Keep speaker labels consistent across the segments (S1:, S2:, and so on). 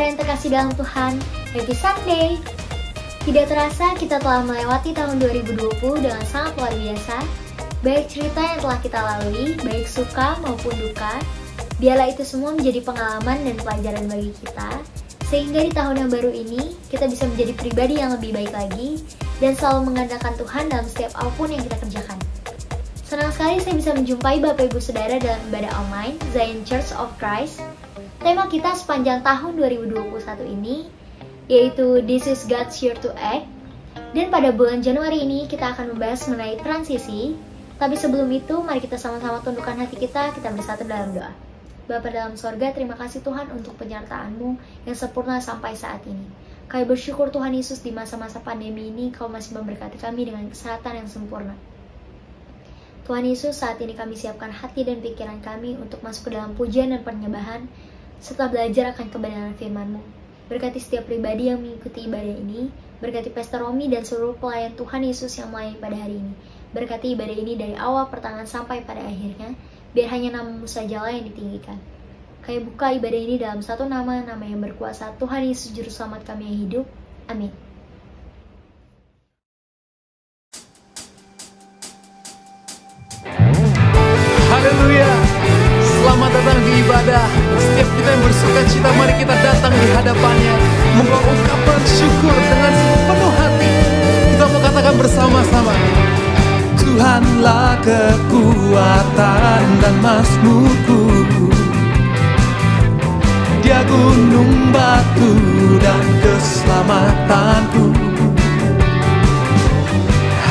S1: Saudara yang terkasih dalam Tuhan, Happy Sunday! Tidak terasa kita telah melewati tahun 2020 dengan sangat luar biasa. Baik cerita yang telah kita lalui, baik suka maupun duka, biarlah itu semua menjadi pengalaman dan pelajaran bagi kita, sehingga di tahun yang baru ini, kita bisa menjadi pribadi yang lebih baik lagi, dan selalu mengandalkan Tuhan dalam setiap apapun yang kita kerjakan. Senang sekali saya bisa menjumpai Bapak Ibu Saudara dalam ibadah online Zion Church of Christ. Tema kita sepanjang tahun 2021 ini yaitu This is God's Year to Act. Dan pada bulan Januari ini kita akan membahas mengenai transisi. Tapi sebelum itu, mari kita sama-sama tundukkan hati kita bersatu dalam doa. Bapa dalam sorga, terima kasih Tuhan untuk penyertaan-Mu yang sempurna sampai saat ini. Kami bersyukur Tuhan Yesus di masa-masa pandemi ini Kau masih memberkati kami dengan kesehatan yang sempurna. Tuhan Yesus, saat ini kami siapkan hati dan pikiran kami untuk masuk ke dalam pujian dan penyembahan serta belajar akan kebenaran firman-Mu. Berkati setiap pribadi yang mengikuti ibadah ini, berkati Pastor Romi dan seluruh pelayan Tuhan Yesus yang melayani pada hari ini. Berkati ibadah ini dari awal pertengahan sampai pada akhirnya, biar hanya nama-Mu sajalah yang ditinggikan. Kami buka ibadah ini dalam satu nama yang berkuasa, Tuhan Yesus Juru Selamat kami yang hidup. Amin.
S2: Haleluya. Selamat datang di ibadah. Setiap kita yang bersuka cita, mari kita datang di hadapannya, membawa ungkapan syukur dengan sepenuh hati. Kita mau katakan bersama-sama, Tuhanlah kekuatan dan mazmurku, Dia gunung batu dan keselamatanku.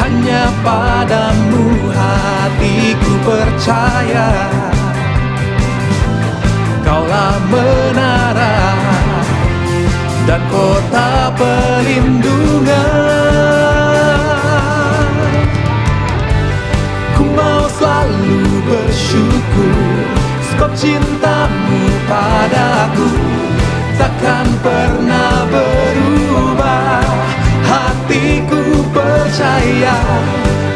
S2: Hanya padamu hatiku percaya, Kaulah menara dan kota perlindungan. Ku mau selalu bersyukur, sebab cinta-Mu padaku takkan pernah berubah. Hatiku percaya,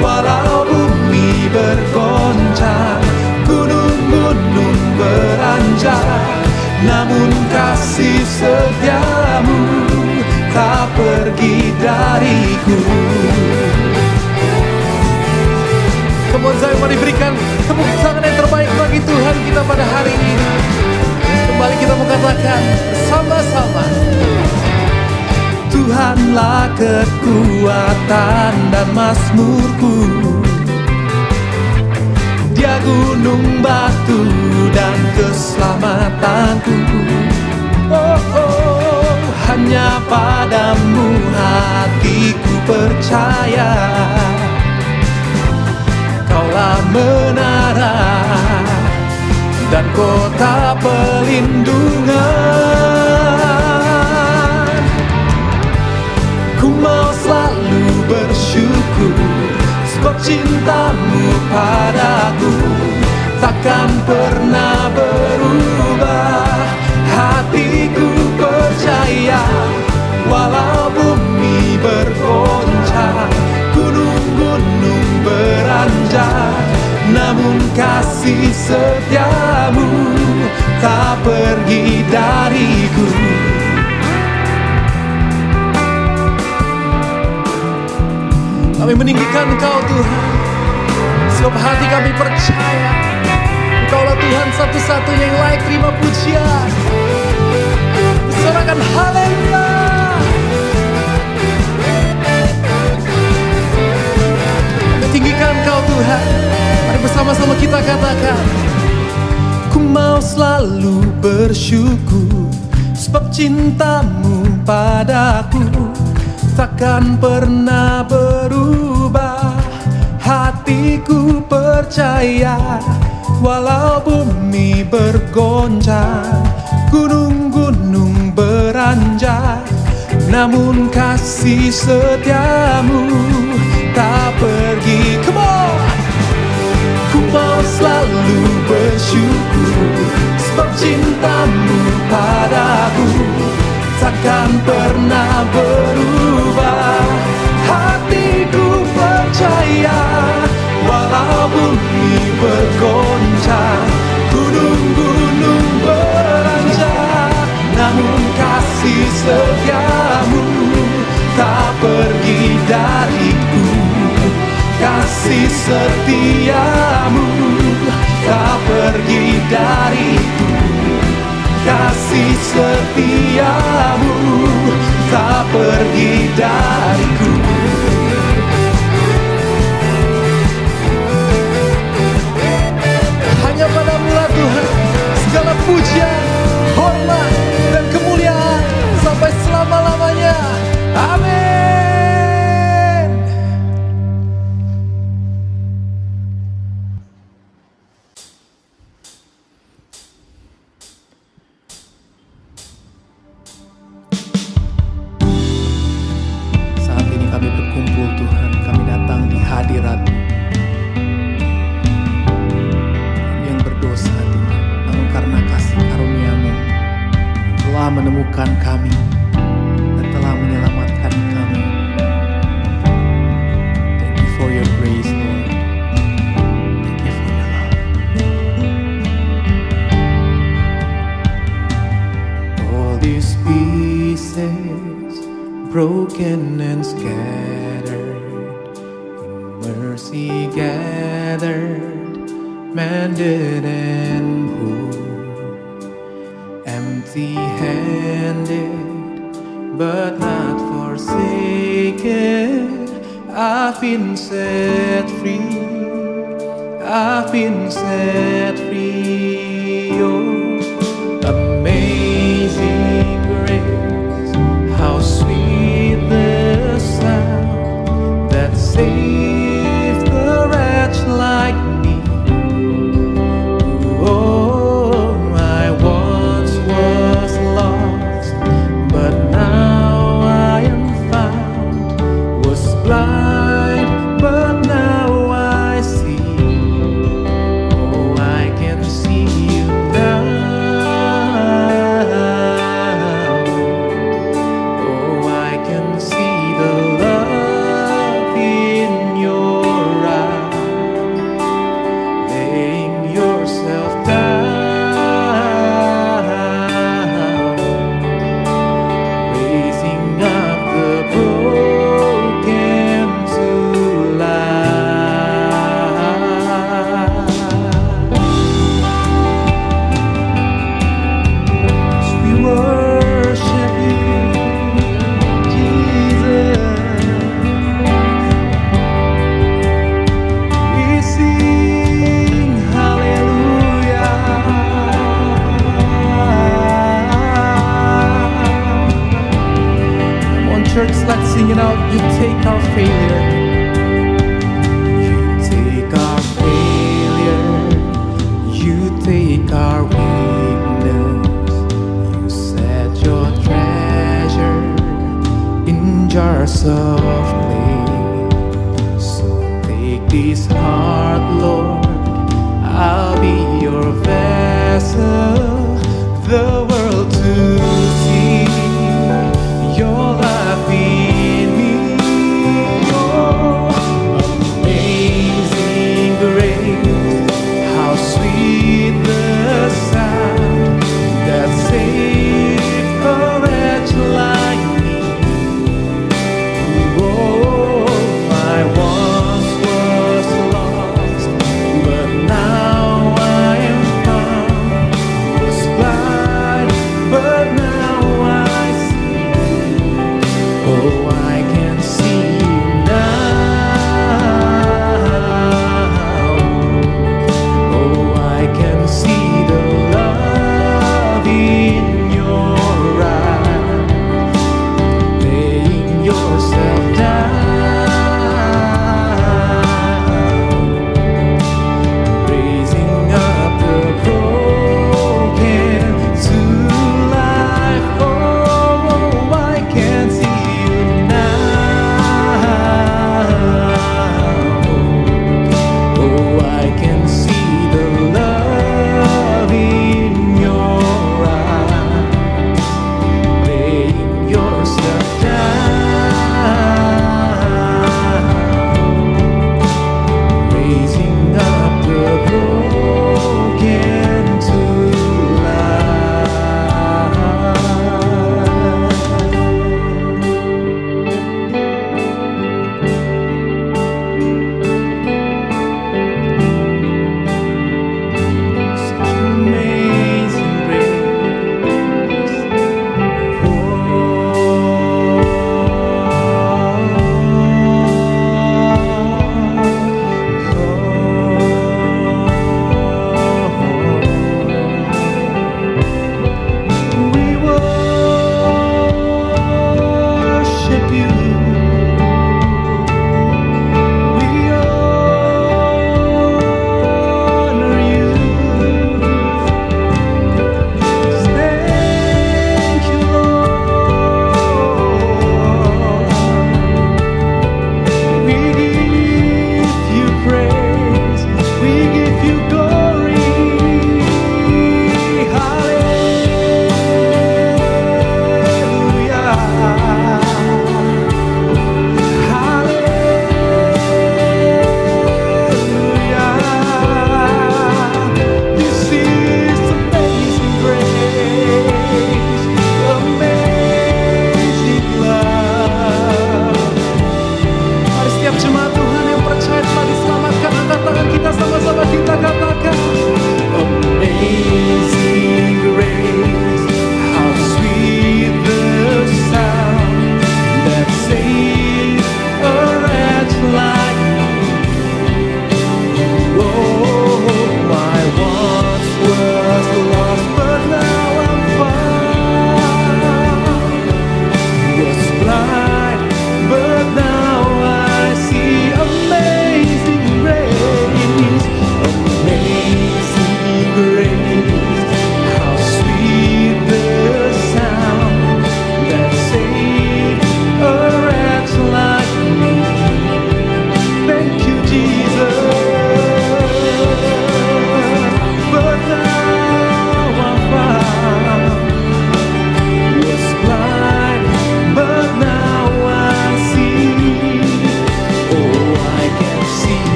S2: walau bumi bergoncang, gunung-gunung beranjak, namun kasih setia-Mu tak pergi dariku. Come on, saya mari berikan tepuk tangan yang terbaik bagi Tuhan kita pada hari ini. Kembali kita mau katakan sama-sama, Tuhanlah kekuatan dan mazmurku, Dia gunung batu dan keselamatanku. Oh, oh, hanya padamu hatiku percaya, Kaulah menara dan kota perlindungan. Ku mau selalu bersyukur, sebab cinta-Mu padaku takkan pernah berubah. Hatiku percaya, walau bumi bergoncang, gunung-gunung beranjak, namun kasih setia-Mu tak pergi dariku. Kami meninggikan Engkau Tuhan, sebab hati kami percaya Engkaulah Tuhan satu-satunya yang layak terima pujian. Sorakan haleluya. Kami tinggikan Engkau Tuhan. Mari bersama-sama kita katakan, ku mau selalu bersyukur, sebab cinta-Mu padaku takkan pernah berubah. Hatiku percaya, walau bumi bergoncang, gunung-gunung beranjak, namun kasih setia-Mu tak pergi. Come on! Ku mau selalu bersyukur, sebab cinta-Mu padaku takkan pernah berubah. Hatiku percaya, walau bumi bergoncang, gunung-gunung beranjak, namun kasih setiamu tak pergi dariku, kasih setiamu tak pergi dariku. Hanya padamu-Lah Tuhan segala pujian, hormat, dan kemuliaan sampai selama-lamanya. Amin. Saat ini kami berkumpul Tuhan, kami datang di hadirat-Mu. Kami yang berdosa Tuhan, namun karena kasih karunia-Mu telah menemukan kami dan telah menyelamatkan kami. Thank you for your grace, Lord. Thank you for your love. All these pieces broken and scattered, in mercy gathered, mended and whole, empty-handed but not forsaken. I've been set free, I've been set free. Oh, amazing grace, how sweet the sound that saved a wretch like me. Oh, I once was lost, but now I am found, was blind, but now I see. Oh, I can see you now. Oh, I can see the love in your eyes, laying yourself down, raising up the broken to life. So we worship you, Jesus. We sing hallelujah. Come on, church, let's sing it out. You take our failure. You take our failure. You take our weakness. You set your treasure in jars of clay. So take this heart, Lord, I'll be your vessel, the world to see your life in me. Oh, amazing grace, how sweet the sound that saved a wretch like me. Oh, I once was lost, but now I am found, was blind, but now I see. Oh, I can see you now. Oh, I can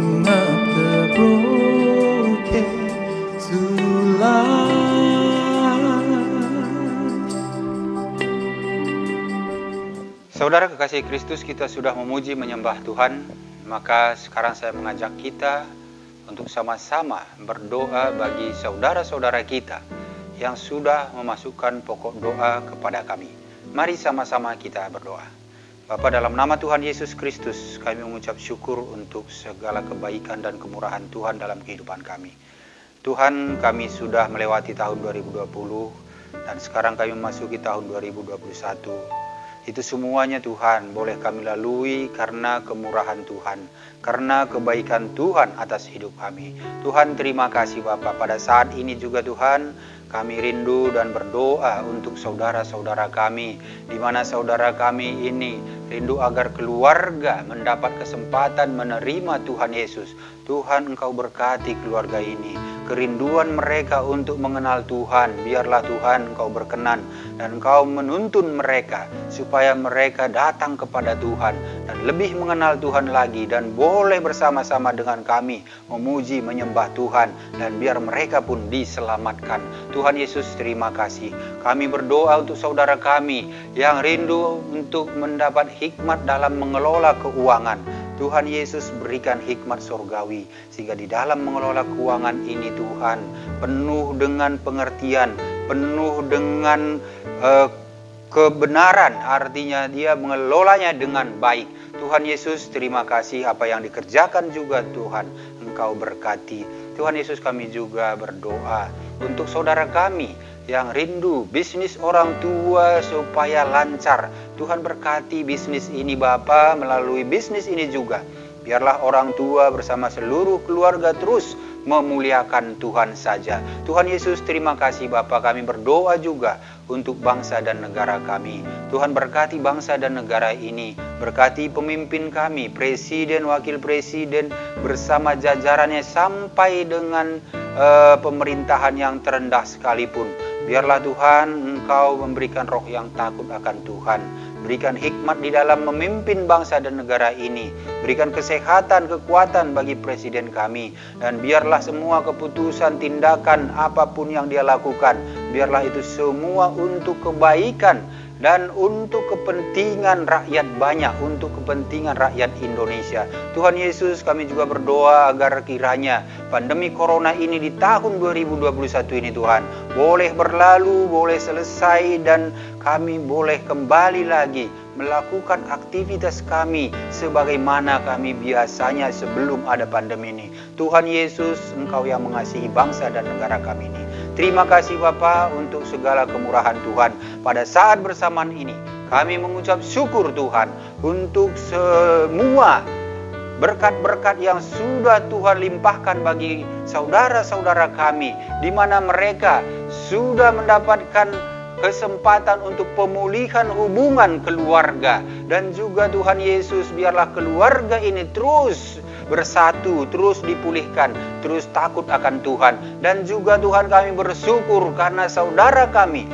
S2: bring up the broken to life.
S3: Saudara kekasih Kristus, kita sudah memuji menyembah Tuhan. Maka sekarang saya mengajak kita untuk sama-sama berdoa bagi saudara-saudara kita yang sudah memasukkan pokok doa kepada kami. Mari sama-sama kita berdoa. Bapa, dalam nama Tuhan Yesus Kristus, kami mengucap syukur untuk segala kebaikan dan kemurahan Tuhan dalam kehidupan kami. Tuhan, kami sudah melewati tahun 2020 dan sekarang kami memasuki tahun 2021. Itu semuanya Tuhan boleh kami lalui karena kemurahan Tuhan, karena kebaikan Tuhan atas hidup kami. Tuhan, terima kasih Bapa. Pada saat ini juga Tuhan, kami rindu dan berdoa untuk saudara-saudara kami, di mana saudara kami ini rindu agar keluarga mendapat kesempatan menerima Tuhan Yesus. Tuhan, Engkau berkati keluarga ini. Kerinduan mereka untuk mengenal Tuhan, biarlah Tuhan Engkau berkenan dan Engkau menuntun mereka supaya mereka datang kepada Tuhan dan lebih mengenal Tuhan lagi, dan boleh bersama-sama dengan kami memuji menyembah Tuhan, dan biar mereka pun diselamatkan. Tuhan Yesus, terima kasih. Kami berdoa untuk saudara kami yang rindu untuk mendapat hikmat dalam mengelola keuangan. Tuhan Yesus, berikan hikmat surgawi sehingga di dalam mengelola keuangan ini Tuhan penuh dengan pengertian, penuh dengan kebenaran, artinya dia mengelolanya dengan baik. Tuhan Yesus, terima kasih apa yang dikerjakan juga Tuhan Engkau berkati. Tuhan Yesus, kami juga berdoa untuk saudara kami yang rindu bisnis orang tua supaya lancar. Tuhan berkati bisnis ini Bapa, melalui bisnis ini juga biarlah orang tua bersama seluruh keluarga terus memuliakan Tuhan saja. Tuhan Yesus, terima kasih Bapa. Kami berdoa juga untuk bangsa dan negara kami. Tuhan berkati bangsa dan negara ini, berkati pemimpin kami, presiden, wakil presiden bersama jajarannya sampai dengan pemerintahan yang terendah sekalipun. Biarlah Tuhan Engkau memberikan roh yang takut akan Tuhan. Berikan hikmat di dalam memimpin bangsa dan negara ini. Berikan kesehatan, kekuatan bagi presiden kami. Dan biarlah semua keputusan, tindakan apapun yang dia lakukan, biarlah itu semua untuk kebaikan dan untuk kepentingan rakyat banyak, untuk kepentingan rakyat Indonesia. Tuhan Yesus, kami juga berdoa agar kiranya pandemi corona ini di tahun 2021 ini Tuhan boleh berlalu, boleh selesai, dan kami boleh kembali lagi melakukan aktivitas kami sebagaimana kami biasanya sebelum ada pandemi ini. Tuhan Yesus, Engkau yang mengasihi bangsa dan negara kami ini. Terima kasih Bapa untuk segala kemurahan Tuhan. Pada saat bersamaan ini kami mengucap syukur Tuhan untuk semua berkat-berkat yang sudah Tuhan limpahkan bagi saudara-saudara kami, di mana mereka sudah mendapatkan kesempatan untuk pemulihan hubungan keluarga. Dan juga Tuhan Yesus, biarlah keluarga ini terus bersatu, terus dipulihkan, terus takut akan Tuhan. Dan juga Tuhan, kami bersyukur karena saudara kami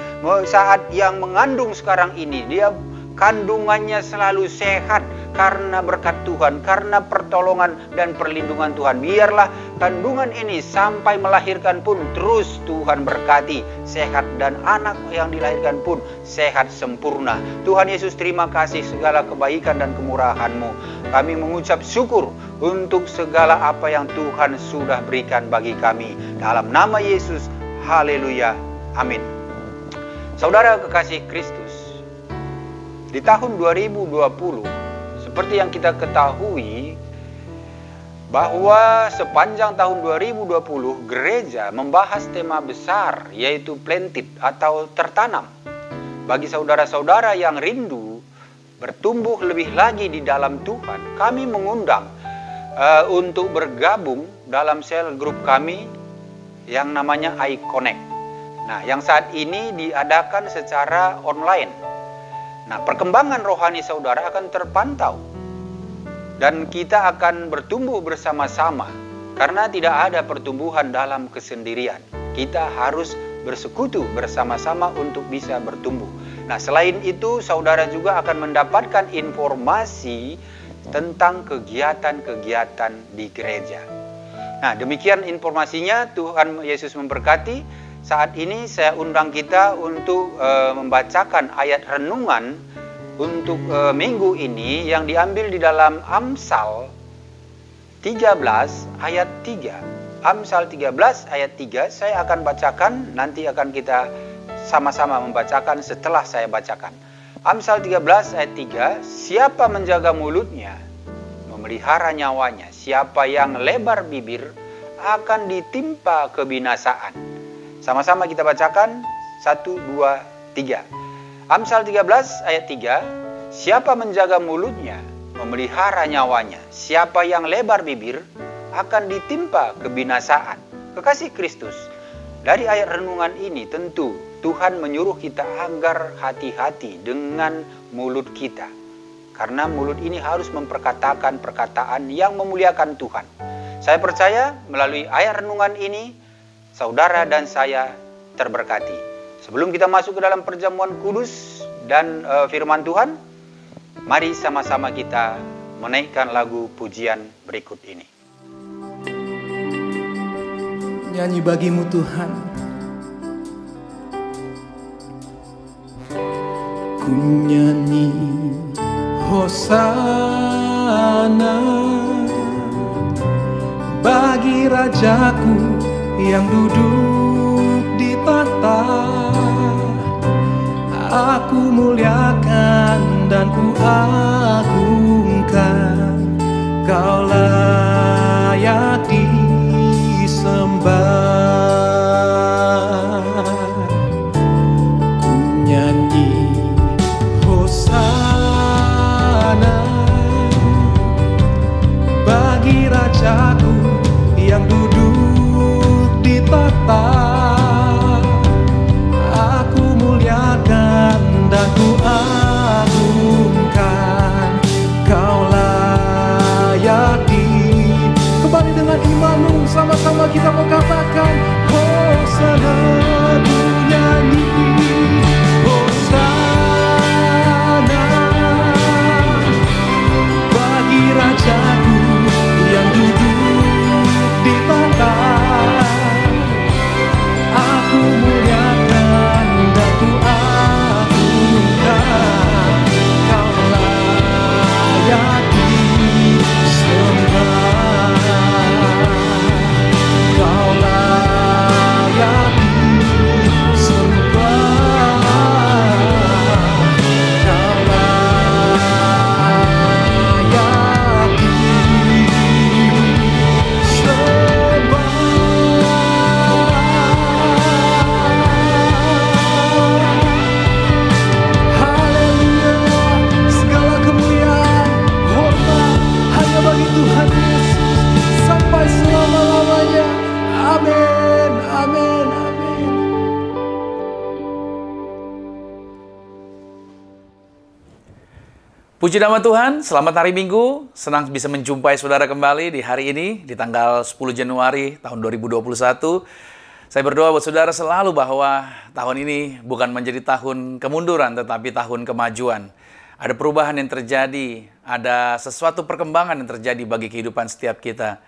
S3: saat yang mengandung sekarang ini, dia kandungannya selalu sehat karena berkat Tuhan, karena pertolongan dan perlindungan Tuhan. Biarlah kandungan ini sampai melahirkan pun terus Tuhan berkati, sehat, dan anak yang dilahirkan pun sehat sempurna. Tuhan Yesus, terima kasih segala kebaikan dan kemurahan-Mu. Kami mengucap syukur untuk segala apa yang Tuhan sudah berikan bagi kami. Dalam nama Yesus, haleluya, amin. Saudara kekasih Kristus, di tahun 2020, seperti yang kita ketahui bahwa sepanjang tahun 2020 gereja membahas tema besar, yaitu planted atau tertanam. Bagi saudara-saudara yang rindu bertumbuh lebih lagi di dalam Tuhan, kami mengundang untuk bergabung dalam sel grup kami yang namanya iConnect. Nah, yang saat ini diadakan secara online. Nah, perkembangan rohani saudara akan terpantau dan kita akan bertumbuh bersama-sama karena tidak ada pertumbuhan dalam kesendirian. Kita harus bersekutu bersama-sama untuk bisa bertumbuh. Nah, selain itu saudara juga akan mendapatkan informasi tentang kegiatan-kegiatan di gereja. Nah, demikian informasinya. Tuhan Yesus memberkati. Saat ini saya undang kita untuk membacakan ayat renungan untuk minggu ini yang diambil di dalam Amsal 13 ayat 3. Amsal 13 ayat 3 saya akan bacakan, nanti akan kita sama-sama membacakan setelah saya bacakan. Amsal 13 ayat 3, siapa menjaga mulutnya, memelihara nyawanya. Siapa yang lebar bibir akan ditimpa kebinasaan. Sama-sama kita bacakan, 1, 2, 3. Amsal 13 ayat 3, siapa menjaga mulutnya, memelihara nyawanya. Siapa yang lebar bibir akan ditimpa kebinasaan. Kekasih Kristus, dari ayat renungan ini tentu Tuhan menyuruh kita agar hati-hati dengan mulut kita. Karena mulut ini harus memperkatakan perkataan yang memuliakan Tuhan. Saya percaya melalui ayat renungan ini, saudara dan saya terberkati. Sebelum kita masuk ke dalam perjamuan kudus dan firman Tuhan, mari sama-sama kita menaikkan lagu pujian berikut ini.
S2: Nyanyi bagimu Tuhan. Ku nyanyi Hosana bagi Rajaku yang duduk di tahta. Aku muliakan dan ku agungkan, Kau layak disembah. Ku nyanyi Hosana bagi Rajaku yang duduk di tahta. Aku muliakan dan ku agungkan, Kau layak kembali dengan imanmu, sama-sama kita mau katakan Hosana. Ku nyanyi Hosana bagi Rajaku yang duduk di tahta. Aku muliakan dan ku agungkan, Kau layak disembah. Kau layak disembah. Kau layak disembah. Haleluya, segala kemuliaan, hormat hanya bagi Tuhan Yesus sampai selama-lamanya. Amin, amin, amin. Puji nama Tuhan, selamat hari Minggu. Senang bisa menjumpai saudara kembali di hari ini, di tanggal 10 Januari tahun 2021. Saya berdoa buat saudara selalu bahwa tahun ini bukan menjadi tahun kemunduran, tetapi tahun kemajuan. Ada perubahan yang terjadi, ada sesuatu perkembangan yang terjadi bagi kehidupan setiap kita.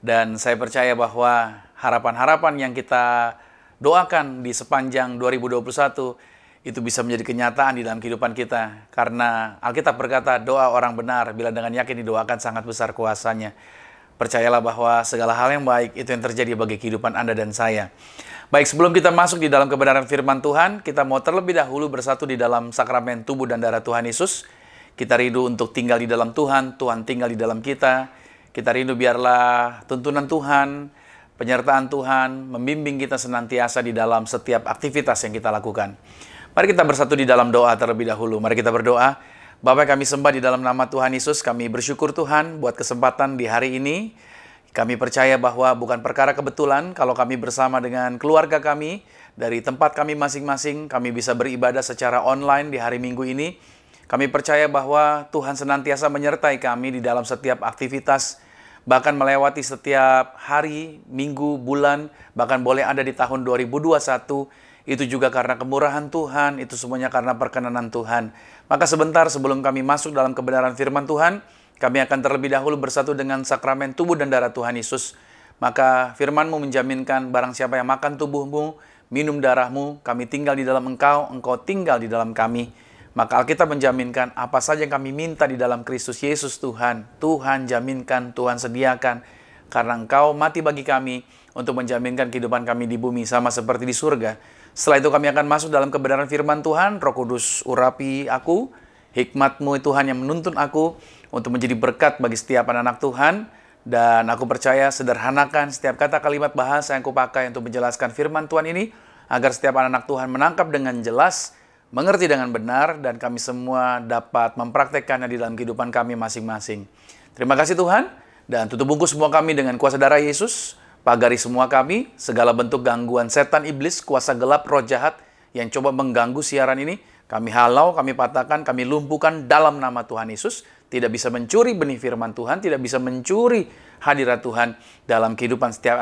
S2: Dan saya percaya bahwa harapan-harapan yang kita doakan di sepanjang 2021 itu bisa menjadi kenyataan di dalam kehidupan kita. Karena Alkitab berkata, doa orang benar bila dengan yakin didoakan sangat besar kuasanya. Percayalah bahwa segala hal yang baik itu yang terjadi bagi kehidupan Anda dan saya. Baik, sebelum kita masuk di dalam kebenaran firman Tuhan, kita mau terlebih dahulu bersatu di dalam sakramen tubuh dan darah Tuhan Yesus. Kita rindu untuk tinggal di dalam Tuhan, Tuhan tinggal di dalam kita. Kita rindu biarlah tuntunan Tuhan, penyertaan Tuhan, membimbing kita senantiasa di dalam setiap aktivitas yang kita lakukan. Mari kita bersatu di dalam doa terlebih dahulu. Mari kita berdoa. Bapa, kami sembah di dalam nama Tuhan Yesus. Kami bersyukur Tuhan buat kesempatan di hari ini. Kami percaya bahwa bukan perkara kebetulan kalau kami bersama dengan keluarga kami dari tempat kami masing-masing, kami bisa beribadah secara online di hari Minggu ini. Kami percaya bahwa Tuhan senantiasa menyertai kami di dalam setiap aktivitas, bahkan melewati setiap hari, minggu, bulan, bahkan boleh ada di tahun 2021. Itu juga karena kemurahan Tuhan, itu semuanya karena perkenanan Tuhan. Maka sebentar sebelum kami masuk dalam kebenaran firman Tuhan, kami akan terlebih dahulu bersatu dengan sakramen tubuh dan darah Tuhan Yesus. Maka firman-Mu menjaminkan barang siapa yang makan tubuh-Mu, minum darah-Mu, kami tinggal di dalam Engkau, Engkau tinggal di dalam kami. Maka Alkitab menjaminkan apa saja yang kami minta di dalam Kristus Yesus Tuhan, Tuhan jaminkan, Tuhan sediakan. Karena Engkau mati bagi kami untuk menjaminkan kehidupan kami di bumi sama seperti di surga. Setelah itu kami akan masuk dalam kebenaran firman Tuhan. Roh Kudus urapi aku, hikmat-Mu Tuhan yang menuntun aku untuk menjadi berkat bagi setiap anak-anak Tuhan. Dan aku percaya sederhanakan setiap kata kalimat bahasa yang kupakai untuk menjelaskan firman Tuhan ini, agar setiap anak-anak Tuhan menangkap dengan jelas, mengerti dengan benar, dan kami semua dapat mempraktekkannya di dalam kehidupan kami masing-masing. Terima kasih Tuhan, dan tutup bungkus semua kami dengan kuasa darah Yesus, pagari semua kami, segala bentuk gangguan setan iblis, kuasa gelap roh jahat yang coba mengganggu siaran ini, kami halau, kami patahkan, kami lumpuhkan dalam nama Tuhan Yesus. Tidak bisa mencuri benih firman Tuhan, tidak bisa mencuri hadirat Tuhan dalam kehidupan setiap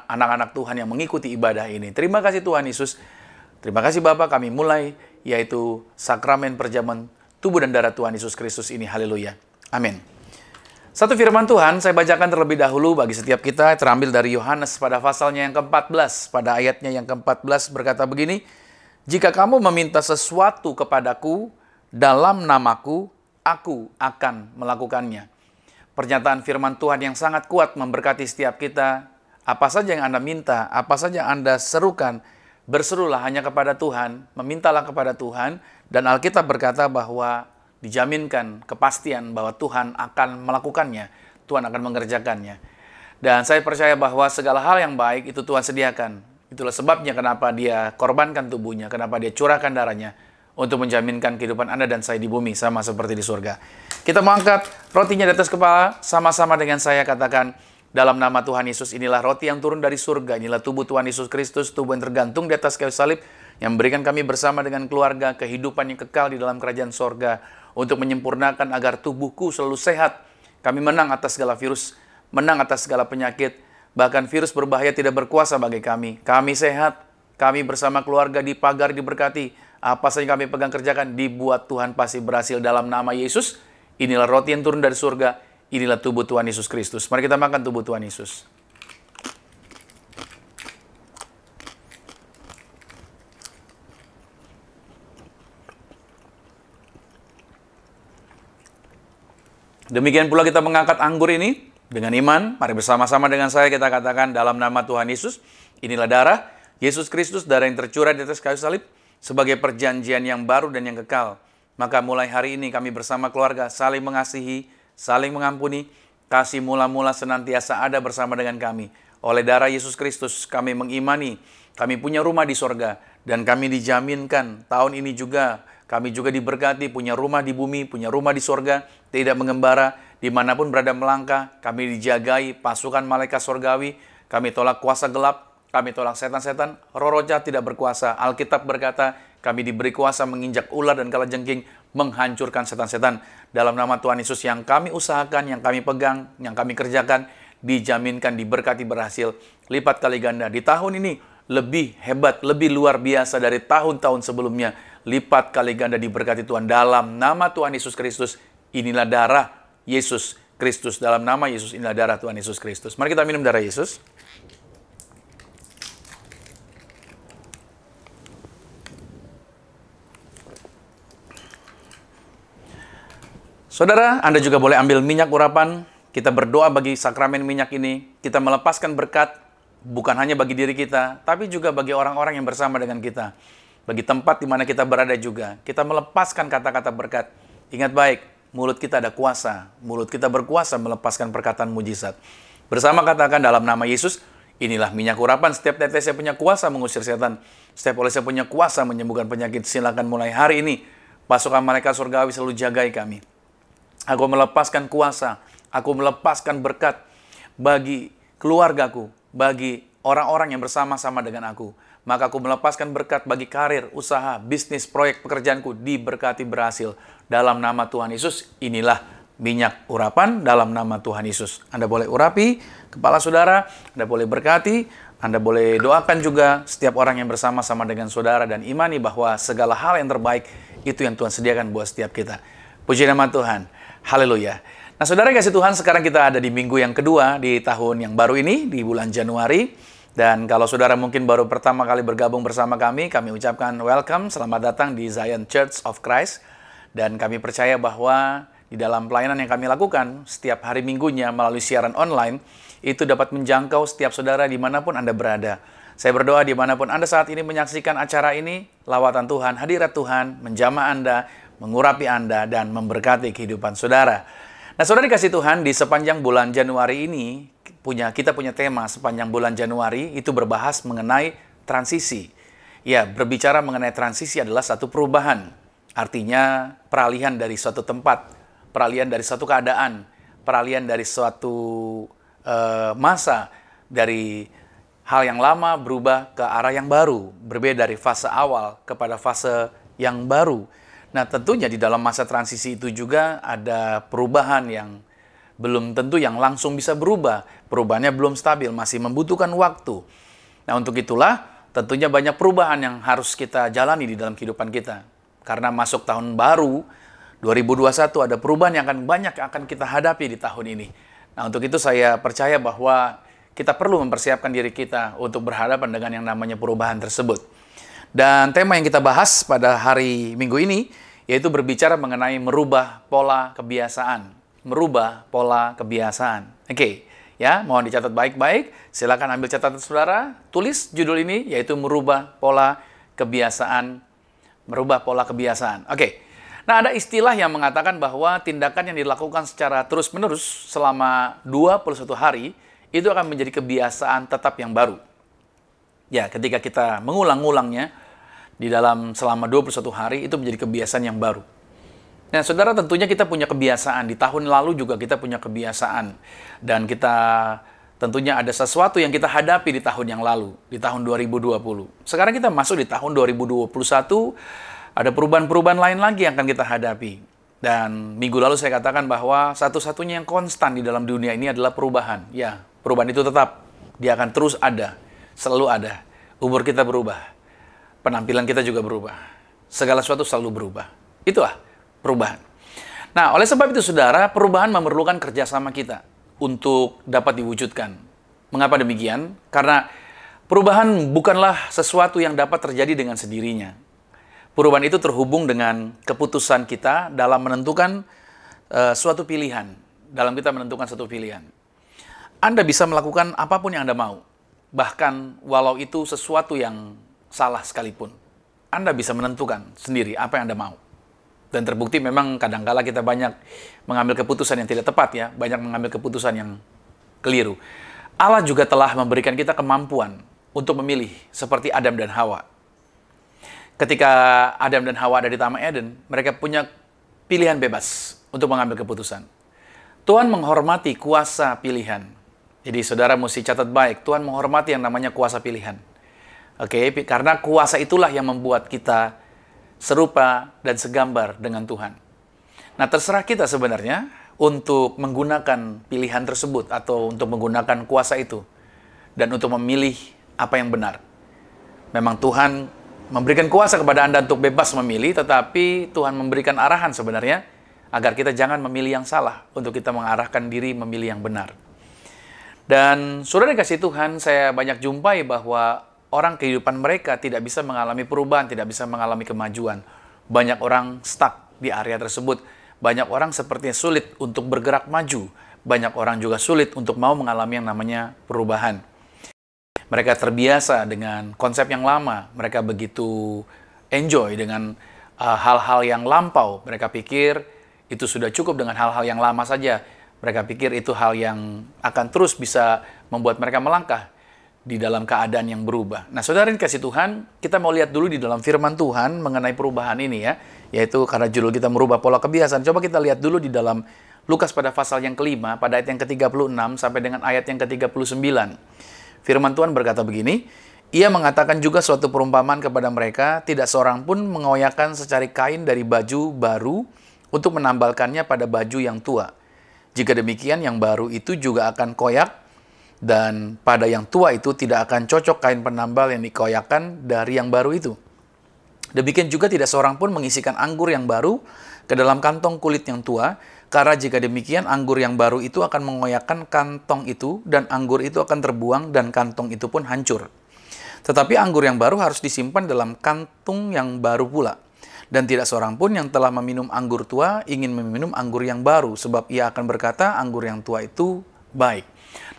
S2: anak-anak Tuhan yang mengikuti ibadah ini. Terima kasih Tuhan Yesus. Terima kasih Bapa, kami mulai, yaitu sakramen perjamuan tubuh dan darah Tuhan Yesus Kristus ini. Haleluya. Amin. Satu firman Tuhan saya bacakan terlebih dahulu bagi setiap kita, terambil dari Yohanes pada pasalnya yang ke-14. Pada ayatnya yang ke-14 berkata begini, "Jika kamu meminta sesuatu kepadaku dalam namaku, aku akan melakukannya." Pernyataan firman Tuhan yang sangat kuat memberkati setiap kita. Apa saja yang Anda minta, apa saja yang Anda serukan, berserulah hanya kepada Tuhan, memintalah kepada Tuhan, dan Alkitab berkata bahwa dijaminkan kepastian bahwa Tuhan akan melakukannya, Tuhan akan mengerjakannya. Dan saya percaya bahwa segala hal yang baik itu Tuhan sediakan. Itulah sebabnya kenapa Dia korbankan tubuhnya, kenapa Dia curahkan darahnya, untuk menjaminkan kehidupan Anda dan saya di bumi, sama seperti di surga. Kita mengangkat rotinya di atas kepala, sama-sama dengan saya katakan, dalam nama Tuhan Yesus, inilah roti yang turun dari surga, inilah tubuh Tuhan Yesus Kristus, tubuh yang tergantung di atas kayu salib, yang memberikan kami bersama dengan keluarga, kehidupan yang kekal di dalam kerajaan sorga, untuk menyempurnakan agar tubuhku selalu sehat. Kami menang atas segala virus, menang atas segala penyakit, bahkan virus berbahaya tidak berkuasa bagi kami. Kami sehat, kami bersama keluarga dipagar, diberkati. Apa saja yang kami pegang kerjakan, dibuat Tuhan pasti berhasil dalam nama Yesus. Inilah roti yang turun dari surga. Inilah tubuh Tuhan Yesus Kristus. Mari kita makan tubuh Tuhan Yesus. Demikian pula kita mengangkat anggur ini dengan iman. Mari bersama-sama dengan saya kita katakan dalam nama Tuhan Yesus. Inilah darah Yesus Kristus, darah yang tercurah di atas kayu salib, sebagai perjanjian yang baru dan yang kekal. Maka mulai hari ini kami bersama keluarga saling mengasihi, saling mengampuni, kasih mula-mula senantiasa ada bersama dengan kami. Oleh darah Yesus Kristus kami mengimani, kami punya rumah di sorga, dan kami dijaminkan tahun ini juga, kami juga diberkati, punya rumah di bumi, punya rumah di sorga, tidak mengembara, dimanapun berada melangkah, kami dijagai pasukan malaikat sorgawi, kami tolak kuasa gelap, kami tolak setan-setan, roh jahat tidak berkuasa. Alkitab berkata, kami diberi kuasa menginjak ular dan kalajengking, menghancurkan setan-setan. Dalam nama Tuhan Yesus yang kami usahakan, yang kami pegang, yang kami kerjakan, dijaminkan, diberkati, berhasil. Lipat kali ganda. Di tahun ini lebih hebat, lebih luar biasa dari tahun-tahun sebelumnya. Lipat kali ganda diberkati Tuhan. Dalam nama Tuhan Yesus Kristus, inilah darah Yesus Kristus. Dalam nama Yesus, inilah darah Tuhan Yesus Kristus. Mari kita minum darah Yesus. Saudara, Anda juga boleh ambil minyak urapan. Kita berdoa bagi sakramen minyak ini. Kita melepaskan berkat, bukan hanya bagi diri kita, tapi juga bagi orang-orang yang bersama dengan kita. Bagi tempat di mana kita berada juga. Kita melepaskan kata-kata berkat. Ingat baik, mulut kita ada kuasa. Mulut kita berkuasa melepaskan perkataan mujizat. Bersama katakan dalam nama Yesus, inilah minyak urapan. Setiap tetesnya punya kuasa mengusir setan. Setiap olesnya punya kuasa menyembuhkan penyakit. Silakan mulai hari ini. Pasukan malaikat surgawi selalu jagai kami. Aku melepaskan kuasa, aku melepaskan berkat bagi keluargaku, bagi orang-orang yang bersama-sama dengan aku. Maka aku melepaskan berkat bagi karir, usaha, bisnis, proyek, pekerjaanku diberkati berhasil. Dalam nama Tuhan Yesus, inilah minyak urapan dalam nama Tuhan Yesus. Anda boleh urapi kepala saudara, Anda boleh berkati, Anda boleh doakan juga setiap orang yang bersama-sama dengan saudara dan imani bahwa segala hal yang terbaik itu yang Tuhan sediakan buat setiap kita. Puji nama Tuhan. Haleluya. Nah, saudara yang kasih Tuhan, sekarang kita ada di minggu yang kedua di tahun yang baru ini, di bulan Januari. Dan kalau saudara mungkin baru pertama kali bergabung bersama kami ucapkan welcome, selamat datang di Zion Church of Christ. Dan kami percaya bahwa di dalam pelayanan yang kami lakukan setiap hari minggunya melalui siaran online, itu dapat menjangkau setiap saudara dimanapun Anda berada. Saya berdoa dimanapun Anda saat ini menyaksikan acara ini, lawatan Tuhan, hadirat Tuhan, menjamah Anda, mengurapi Anda, dan memberkati kehidupan saudara. Nah, saudara dikasih Tuhan, di sepanjang bulan Januari ini, kita punya tema sepanjang bulan Januari, itu berbahas mengenai transisi. Ya, berbicara mengenai transisi adalah satu perubahan. Artinya, peralihan dari suatu tempat, peralihan dari suatu keadaan, peralihan dari suatu masa, dari hal yang lama berubah ke arah yang baru, berbeda dari fase awal kepada fase yang baru. Nah, tentunya di dalam masa transisi itu juga ada perubahan yang belum tentu yang langsung bisa berubah. Perubahannya belum stabil, masih membutuhkan waktu. Nah, untuk itulah tentunya banyak perubahan yang harus kita jalani di dalam kehidupan kita. Karena masuk tahun baru, 2021 ada perubahan yang banyak akan kita hadapi di tahun ini. Nah, untuk itu saya percaya bahwa kita perlu mempersiapkan diri kita untuk berhadapan dengan yang namanya perubahan tersebut. Dan tema yang kita bahas pada hari Minggu ini, yaitu berbicara mengenai merubah pola kebiasaan. Merubah pola kebiasaan. Oke, ya, mohon dicatat baik-baik. Silakan ambil catatan saudara, tulis judul ini, yaitu merubah pola kebiasaan. Merubah pola kebiasaan. Oke. Nah, ada istilah yang mengatakan bahwa tindakan yang dilakukan secara terus-menerus selama 21 hari, itu akan menjadi kebiasaan tetap yang baru. Ya, ketika kita mengulang-ulangnya di dalam selama 21 hari, itu menjadi kebiasaan yang baru. Nah, saudara, tentunya kita punya kebiasaan. Di tahun lalu juga kita punya kebiasaan. Dan kita tentunya ada sesuatu yang kita hadapi di tahun yang lalu, di tahun 2020. Sekarang kita masuk di tahun 2021, ada perubahan-perubahan lain lagi yang akan kita hadapi. Dan minggu lalu saya katakan bahwa satu-satunya yang konstan di dalam dunia ini adalah perubahan. Ya, perubahan itu tetap, dia akan terus ada, selalu ada. Umur kita berubah, penampilan kita juga berubah. Segala sesuatu selalu berubah. Itulah perubahan. Nah, oleh sebab itu saudara, perubahan memerlukan kerjasama kita untuk dapat diwujudkan. Mengapa demikian? Karena perubahan bukanlah sesuatu yang dapat terjadi dengan sendirinya. Perubahan itu terhubung dengan keputusan kita dalam menentukan suatu pilihan. Dalam kita menentukan suatu pilihan. Anda bisa melakukan apapun yang Anda mau. Bahkan walau itu sesuatu yang salah sekalipun. Anda bisa menentukan sendiri apa yang Anda mau. Dan terbukti memang kadangkala kita banyak mengambil keputusan yang tidak tepat ya. Banyak mengambil keputusan yang keliru. Allah juga telah memberikan kita kemampuan untuk memilih seperti Adam dan Hawa. Ketika Adam dan Hawa ada di Taman Eden, mereka punya pilihan bebas untuk mengambil keputusan. Tuhan menghormati kuasa pilihan. Jadi saudara mesti catat baik, Tuhan menghormati yang namanya kuasa pilihan. Oke, karena kuasa itulah yang membuat kita serupa dan segambar dengan Tuhan. Nah, terserah kita sebenarnya untuk menggunakan pilihan tersebut atau untuk menggunakan kuasa itu dan untuk memilih apa yang benar. Memang Tuhan memberikan kuasa kepada Anda untuk bebas memilih, tetapi Tuhan memberikan arahan sebenarnya agar kita jangan memilih yang salah, untuk kita mengarahkan diri memilih yang benar. Dan saudara dikasih Tuhan, saya banyak jumpai bahwa orang kehidupan mereka tidak bisa mengalami perubahan, tidak bisa mengalami kemajuan. Banyak orang stuck di area tersebut. Banyak orang sepertinya sulit untuk bergerak maju. Banyak orang juga sulit untuk mau mengalami yang namanya perubahan. Mereka terbiasa dengan konsep yang lama. Mereka begitu enjoy dengan hal-hal yang lampau. Mereka pikir itu sudah cukup dengan hal-hal yang lama saja. Mereka pikir itu hal yang akan terus bisa membuat mereka melangkah di dalam keadaan yang berubah. Nah, saudara yang kasih Tuhan, kita mau lihat dulu di dalam firman Tuhan mengenai perubahan ini ya. Yaitu karena judul kita merubah pola kebiasaan. Coba kita lihat dulu di dalam Lukas pada pasal yang kelima, pada ayat yang ke-36 sampai dengan ayat yang ke-39. Firman Tuhan berkata begini, ia mengatakan juga suatu perumpamaan kepada mereka, tidak seorang pun mengoyakkan secari kain dari baju baru untuk menambalkannya pada baju yang tua. Jika demikian, yang baru itu juga akan koyak, dan pada yang tua itu tidak akan cocok kain penambal yang dikoyakkan dari yang baru itu. Demikian juga tidak seorang pun mengisikan anggur yang baru ke dalam kantong kulit yang tua, Karena jika demikian, anggur yang baru itu akan mengoyakkan kantong itu, dan anggur itu akan terbuang, dan kantong itu pun hancur. Tetapi anggur yang baru harus disimpan dalam kantung yang baru pula. Dan tidak seorang pun yang telah meminum anggur tua ingin meminum anggur yang baru, sebab ia akan berkata, anggur yang tua itu baik.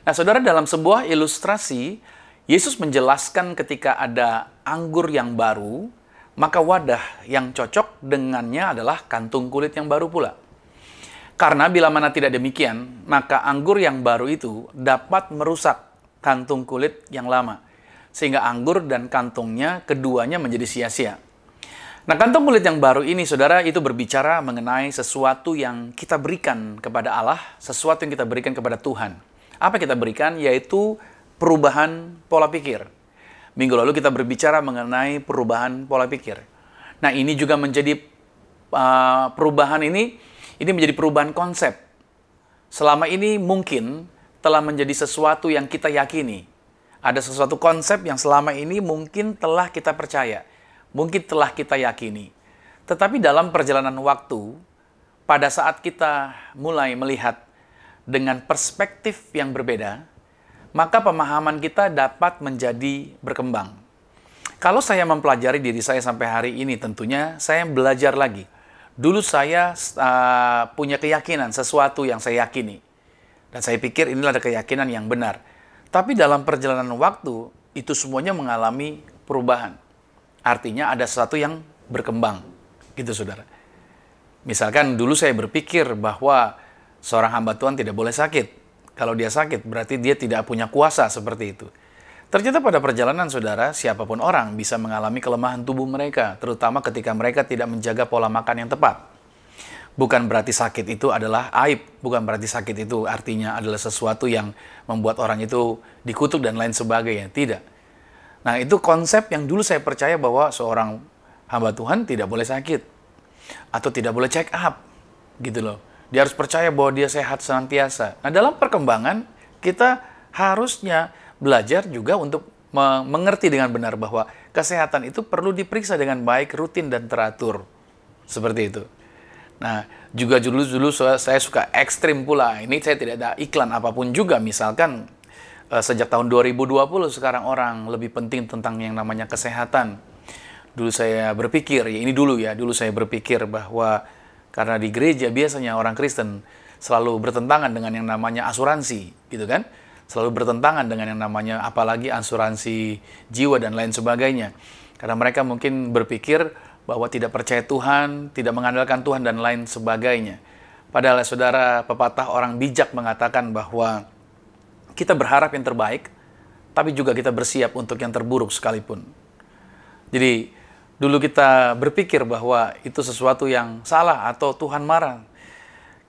S2: Nah, saudara, dalam sebuah ilustrasi, Yesus menjelaskan ketika ada anggur yang baru, maka wadah yang cocok dengannya adalah kantung kulit yang baru pula. Karena bila mana tidak demikian, maka anggur yang baru itu dapat merusak kantung kulit yang lama. Sehingga anggur dan kantungnya keduanya menjadi sia-sia. Nah, kantung kulit yang baru ini, saudara, itu berbicara mengenai sesuatu yang kita berikan kepada Allah, sesuatu yang kita berikan kepada Tuhan. Apa yang kita berikan? Yaitu perubahan pola pikir. Minggu lalu kita berbicara mengenai perubahan pola pikir. Nah, ini juga menjadi perubahan ini menjadi perubahan konsep. Selama ini mungkin telah menjadi sesuatu yang kita yakini. Ada sesuatu konsep yang selama ini mungkin telah kita percaya. Mungkin telah kita yakini. Tetapi dalam perjalanan waktu, pada saat kita mulai melihat dengan perspektif yang berbeda, maka pemahaman kita dapat menjadi berkembang. Kalau saya mempelajari diri saya sampai hari ini, tentunya saya belajar lagi. Dulu saya punya keyakinan sesuatu yang saya yakini. Dan saya pikir inilah ada keyakinan yang benar. Tapi dalam perjalanan waktu, itu semuanya mengalami perubahan. Artinya ada sesuatu yang berkembang. Gitu, saudara. Misalkan dulu saya berpikir bahwa seorang hamba Tuhan tidak boleh sakit. Kalau dia sakit, berarti dia tidak punya kuasa seperti itu. Ternyata pada perjalanan, saudara, siapapun orang bisa mengalami kelemahan tubuh mereka, terutama ketika mereka tidak menjaga pola makan yang tepat. Bukan berarti sakit itu adalah aib, bukan berarti sakit itu artinya adalah sesuatu yang membuat orang itu dikutuk dan lain sebagainya. Tidak. Nah, itu konsep yang dulu saya percaya bahwa seorang hamba Tuhan tidak boleh sakit. Atau tidak boleh check up. Gitu loh. Dia harus percaya bahwa dia sehat senantiasa. Nah, dalam perkembangan, kita harusnya belajar juga untuk mengerti dengan benar bahwa kesehatan itu perlu diperiksa dengan baik, rutin, dan teratur. Seperti itu. Nah, juga dulu saya suka ekstrim pula. Ini saya tidak ada iklan apapun juga. Misalkan, sejak tahun 2020 sekarang orang lebih penting tentang yang namanya kesehatan. Dulu saya berpikir, dulu saya berpikir bahwa karena di gereja biasanya orang Kristen selalu bertentangan dengan yang namanya asuransi, gitu kan? Selalu bertentangan dengan yang namanya apalagi asuransi jiwa dan lain sebagainya. Karena mereka mungkin berpikir bahwa tidak percaya Tuhan, tidak mengandalkan Tuhan dan lain sebagainya. Padahal, saudara, pepatah orang bijak mengatakan bahwa kita berharap yang terbaik, tapi juga kita bersiap untuk yang terburuk sekalipun. Jadi, dulu kita berpikir bahwa itu sesuatu yang salah atau Tuhan marah.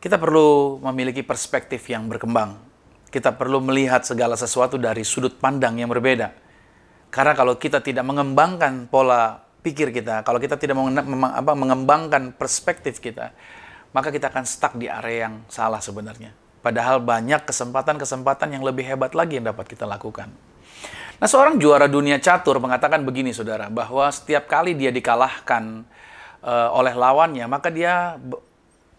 S2: Kita perlu memiliki perspektif yang berkembang. Kita perlu melihat segala sesuatu dari sudut pandang yang berbeda. Karena kalau kita tidak mengembangkan pola pikir kita, kalau kita tidak mengembangkan perspektif kita, maka kita akan stuck di area yang salah sebenarnya. Padahal banyak kesempatan-kesempatan yang lebih hebat lagi yang dapat kita lakukan. Nah, seorang juara dunia catur mengatakan begini, saudara, bahwa setiap kali dia dikalahkan oleh lawannya, maka dia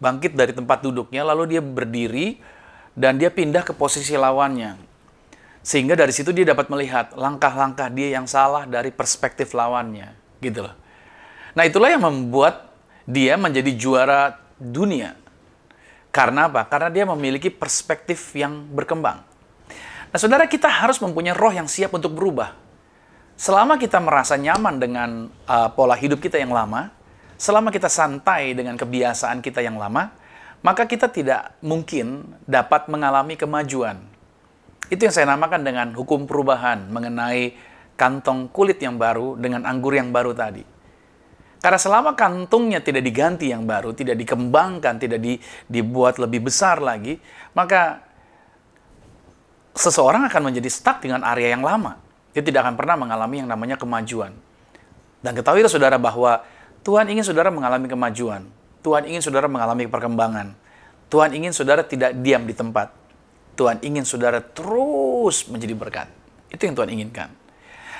S2: bangkit dari tempat duduknya, lalu dia berdiri, dan dia pindah ke posisi lawannya. Sehingga dari situ dia dapat melihat langkah-langkah dia yang salah dari perspektif lawannya. Gitu loh. Nah, itulah yang membuat dia menjadi juara dunia. Karena apa? Karena dia memiliki perspektif yang berkembang. Nah, saudara, kita harus mempunyai roh yang siap untuk berubah. Selama kita merasa nyaman dengan pola hidup kita yang lama, selama kita santai dengan kebiasaan kita yang lama, maka kita tidak mungkin dapat mengalami kemajuan. Itu yang saya namakan dengan hukum perubahan mengenai kantong kulit yang baru dengan anggur yang baru tadi. Karena selama kantungnya tidak diganti yang baru, tidak dikembangkan, tidak dibuat lebih besar lagi, maka seseorang akan menjadi stuck dengan area yang lama. Dia tidak akan pernah mengalami yang namanya kemajuan. Dan ketahuilah, saudara, bahwa Tuhan ingin saudara mengalami kemajuan. Tuhan ingin saudara mengalami perkembangan. Tuhan ingin saudara tidak diam di tempat. Tuhan ingin saudara terus menjadi berkat. Itu yang Tuhan inginkan.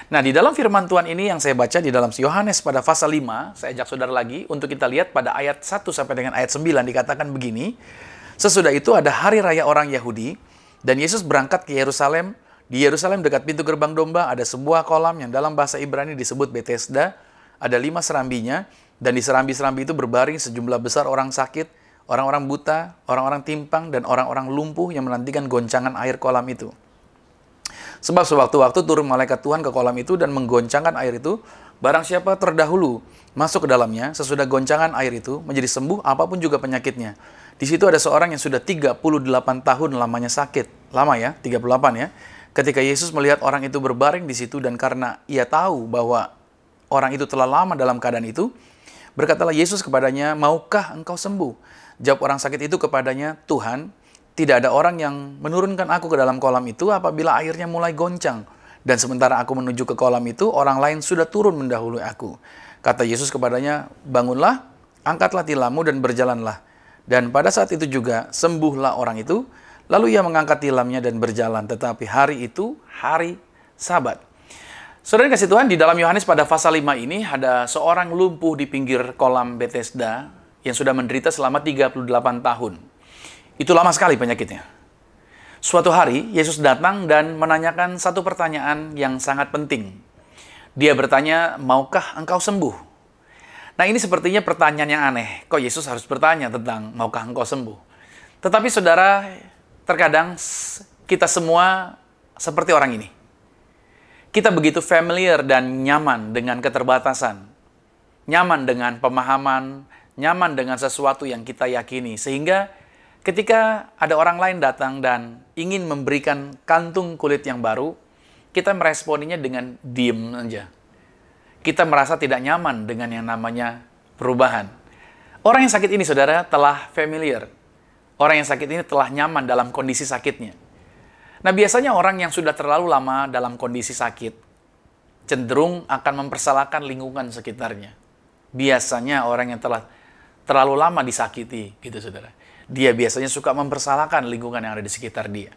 S2: Nah, di dalam firman Tuhan ini yang saya baca di dalam Yohanes pada pasal 5, saya ajak saudara lagi untuk kita lihat pada ayat 1 sampai dengan ayat 9 dikatakan begini, Sesudah itu ada hari raya orang Yahudi, dan Yesus berangkat ke Yerusalem. Di Yerusalem dekat pintu gerbang domba ada sebuah kolam yang dalam bahasa Ibrani disebut Bethesda. Ada 5 serambinya, dan di serambi-serambi itu berbaring sejumlah besar orang sakit, orang-orang buta, orang-orang timpang, dan orang-orang lumpuh yang menantikan goncangan air kolam itu. Sebab sewaktu-waktu turun malaikat Tuhan ke kolam itu dan menggoncangkan air itu, barang siapa terdahulu masuk ke dalamnya, sesudah goncangan air itu, menjadi sembuh apapun juga penyakitnya. Di situ ada seorang yang sudah 38 tahun lamanya sakit. Lama ya, 38 ya. Ketika Yesus melihat orang itu berbaring di situ dan karena ia tahu bahwa orang itu telah lama dalam keadaan itu, berkatalah Yesus kepadanya, "Maukah engkau sembuh?" Jawab orang sakit itu kepadanya, "Tuhan, tidak ada orang yang menurunkan aku ke dalam kolam itu apabila airnya mulai goncang. Dan sementara aku menuju ke kolam itu, orang lain sudah turun mendahului aku." Kata Yesus kepadanya, "Bangunlah, angkatlah tilammu dan berjalanlah." Dan pada saat itu juga sembuhlah orang itu. Lalu ia mengangkat tilamnya dan berjalan. Tetapi hari itu hari Sabat. Saudara kasih Tuhan, di dalam Yohanes pada pasal 5 ini ada seorang lumpuh di pinggir kolam Bethesda yang sudah menderita selama 38 tahun. Itu lama sekali penyakitnya. Suatu hari, Yesus datang dan menanyakan satu pertanyaan yang sangat penting. Dia bertanya, "Maukah engkau sembuh?" Nah, ini sepertinya pertanyaan yang aneh. Kok Yesus harus bertanya tentang maukah engkau sembuh? Tetapi saudara, terkadang kita semua seperti orang ini. Kita begitu familiar dan nyaman dengan keterbatasan. Nyaman dengan pemahaman, nyaman dengan sesuatu yang kita yakini. Sehingga ketika ada orang lain datang dan ingin memberikan kantung kulit yang baru, kita meresponinya dengan diem saja. Kita merasa tidak nyaman dengan yang namanya perubahan. Orang yang sakit ini, saudara, telah familiar. Orang yang sakit ini telah nyaman dalam kondisi sakitnya. Nah, biasanya orang yang sudah terlalu lama dalam kondisi sakit cenderung akan mempersalahkan lingkungan sekitarnya. Biasanya orang yang telah terlalu lama disakiti, gitu saudara. Dia biasanya suka mempersalahkan lingkungan yang ada di sekitar dia.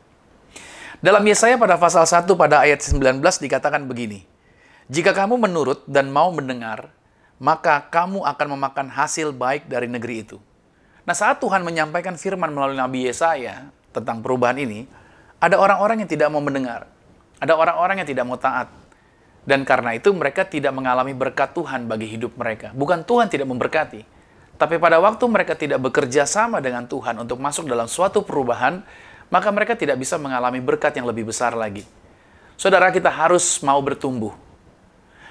S2: Dalam Yesaya pada pasal 1 pada ayat 19 dikatakan begini, "Jika kamu menurut dan mau mendengar, maka kamu akan memakan hasil baik dari negeri itu." Nah, saat Tuhan menyampaikan firman melalui Nabi Yesaya tentang perubahan ini, ada orang-orang yang tidak mau mendengar. Ada orang-orang yang tidak mau taat. Dan karena itu mereka tidak mengalami berkat Tuhan bagi hidup mereka. Bukan Tuhan tidak memberkati. Tapi pada waktu mereka tidak bekerja sama dengan Tuhan untuk masuk dalam suatu perubahan, maka mereka tidak bisa mengalami berkat yang lebih besar lagi. Saudara, kita harus mau bertumbuh.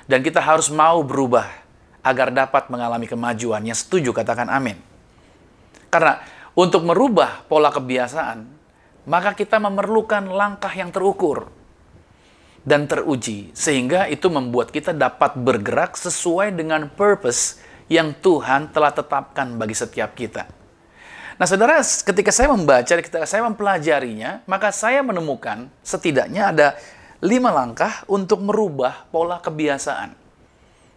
S2: Dan kita harus mau berubah agar dapat mengalami kemajuan. Yang setuju katakan amin. Karena untuk merubah pola kebiasaan, maka kita memerlukan langkah yang terukur dan teruji. Sehingga itu membuat kita dapat bergerak sesuai dengan purpose yang Tuhan telah tetapkan bagi setiap kita. Nah, saudara, ketika saya membaca, ketika saya mempelajarinya, maka saya menemukan setidaknya ada 5 langkah untuk merubah pola kebiasaan.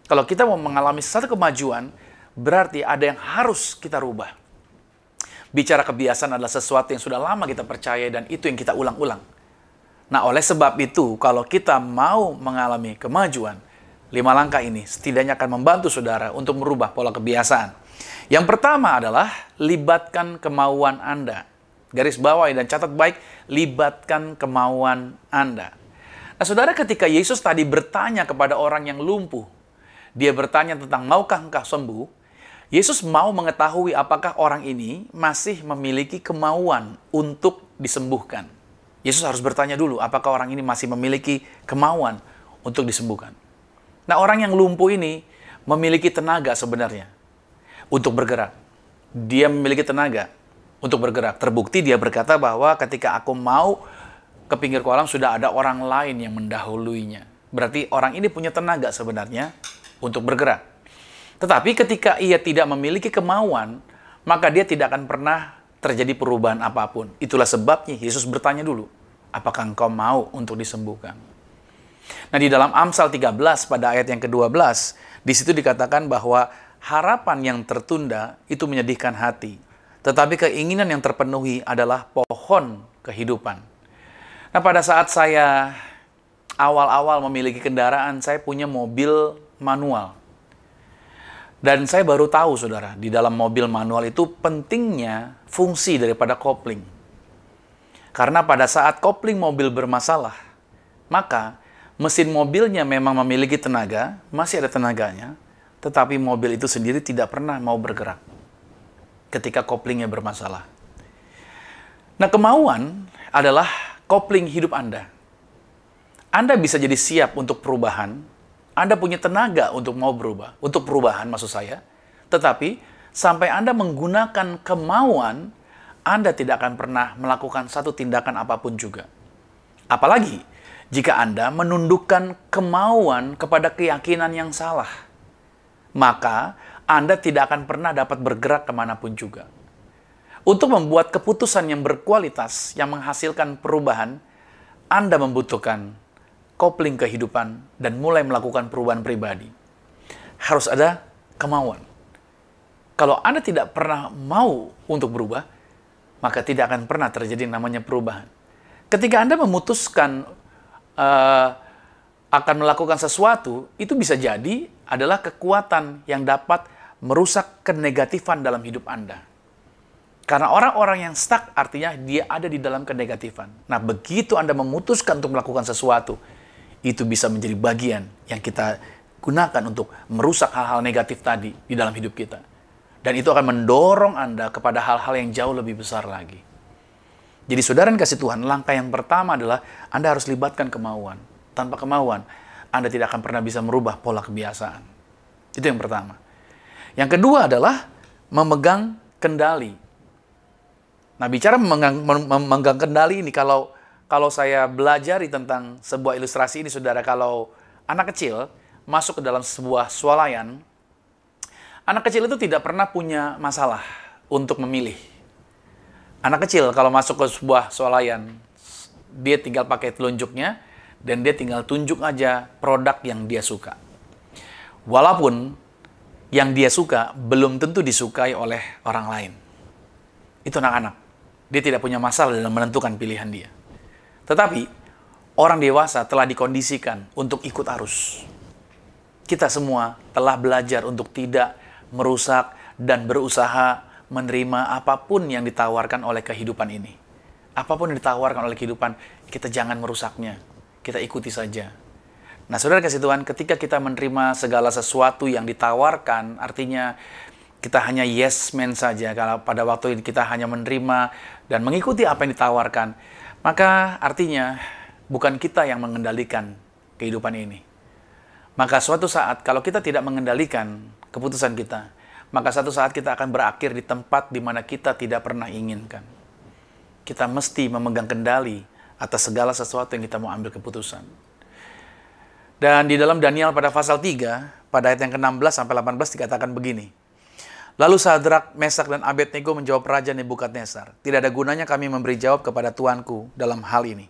S2: Kalau kita mau mengalami satu kemajuan, berarti ada yang harus kita rubah. Bicara kebiasaan adalah sesuatu yang sudah lama kita percaya dan itu yang kita ulang-ulang. Nah, oleh sebab itu, kalau kita mau mengalami kemajuan, 5 langkah ini setidaknya akan membantu saudara untuk merubah pola kebiasaan. Yang pertama adalah libatkan kemauan Anda. Garis bawahi dan catat baik, libatkan kemauan Anda. Nah, saudara, ketika Yesus tadi bertanya kepada orang yang lumpuh, dia bertanya tentang maukah engkau sembuh, Yesus mau mengetahui apakah orang ini masih memiliki kemauan untuk disembuhkan. Yesus harus bertanya dulu, apakah orang ini masih memiliki kemauan untuk disembuhkan. Nah, orang yang lumpuh ini memiliki tenaga sebenarnya untuk bergerak. Dia memiliki tenaga untuk bergerak. Terbukti dia berkata bahwa ketika aku mau ke pinggir kolam sudah ada orang lain yang mendahuluinya. Berarti orang ini punya tenaga sebenarnya untuk bergerak. Tetapi ketika ia tidak memiliki kemauan, maka dia tidak akan pernah terjadi perubahan apapun. Itulah sebabnya Yesus bertanya dulu, apakah engkau mau untuk disembuhkan? Nah, di dalam Amsal 13 pada ayat yang ke-12, di situ dikatakan bahwa harapan yang tertunda itu menyedihkan hati. Tetapi keinginan yang terpenuhi adalah pohon kehidupan. Nah, pada saat saya awal-awal memiliki kendaraan, saya punya mobil manual. Dan saya baru tahu, saudara, di dalam mobil manual itu pentingnya fungsi daripada kopling. Karena pada saat kopling mobil bermasalah, maka mesin mobilnya memang memiliki tenaga, masih ada tenaganya, tetapi mobil itu sendiri tidak pernah mau bergerak ketika koplingnya bermasalah. Nah, kemauan adalah kopling hidup Anda. Anda bisa jadi siap untuk perubahan, Anda punya tenaga untuk mau berubah, untuk perubahan maksud saya, tetapi sampai Anda menggunakan kemauan, Anda tidak akan pernah melakukan satu tindakan apapun juga. Apalagi jika Anda menundukkan kemauan kepada keyakinan yang salah, maka Anda tidak akan pernah dapat bergerak kemanapun juga. Untuk membuat keputusan yang berkualitas, yang menghasilkan perubahan, Anda membutuhkan kopling kehidupan dan mulai melakukan perubahan pribadi. Harus ada kemauan. Kalau Anda tidak pernah mau untuk berubah, maka tidak akan pernah terjadi namanya perubahan. Ketika Anda memutuskan akan melakukan sesuatu, itu bisa jadi adalah kekuatan yang dapat merusak kenegatifan dalam hidup Anda. Karena orang-orang yang stuck artinya dia ada di dalam kenegatifan. Nah, begitu Anda memutuskan untuk melakukan sesuatu, itu bisa menjadi bagian yang kita gunakan untuk merusak hal-hal negatif tadi di dalam hidup kita. Dan itu akan mendorong Anda kepada hal-hal yang jauh lebih besar lagi. Jadi saudara yang kasih Tuhan, langkah yang pertama adalah Anda harus libatkan kemauan. Tanpa kemauan, Anda tidak akan pernah bisa merubah pola kebiasaan. Itu yang pertama. Yang kedua adalah memegang kendali. Nah, bicara memegang kendali ini, kalau saya belajari tentang sebuah ilustrasi ini, saudara, kalau anak kecil masuk ke dalam sebuah swalayan, anak kecil itu tidak pernah punya masalah untuk memilih. Anak kecil kalau masuk ke sebuah swalayan, dia tinggal pakai telunjuknya, dan dia tinggal tunjuk aja produk yang dia suka. Walaupun yang dia suka belum tentu disukai oleh orang lain. Itu anak-anak. Dia tidak punya masalah dalam menentukan pilihan dia. Tetapi, orang dewasa telah dikondisikan untuk ikut arus. Kita semua telah belajar untuk tidak merusak dan berusaha menerima apapun yang ditawarkan oleh kehidupan ini. Apapun yang ditawarkan oleh kehidupan, kita jangan merusaknya. Kita ikuti saja. Nah, saudara kasih Tuhan, ketika kita menerima segala sesuatu yang ditawarkan, artinya kita hanya yes man saja. Kalau pada waktu ini kita hanya menerima dan mengikuti apa yang ditawarkan, maka artinya bukan kita yang mengendalikan kehidupan ini. Maka suatu saat kalau kita tidak mengendalikan keputusan kita, maka suatu saat kita akan berakhir di tempat di mana kita tidak pernah inginkan. Kita mesti memegang kendali atas segala sesuatu yang kita mau ambil keputusan. Dan di dalam Daniel pada pasal 3, pada ayat yang ke-16 sampai 18 dikatakan begini. Lalu Sadrak, Mesak, dan Abednego menjawab Raja Nebukadnezar, tidak ada gunanya kami memberi jawab kepada Tuanku dalam hal ini.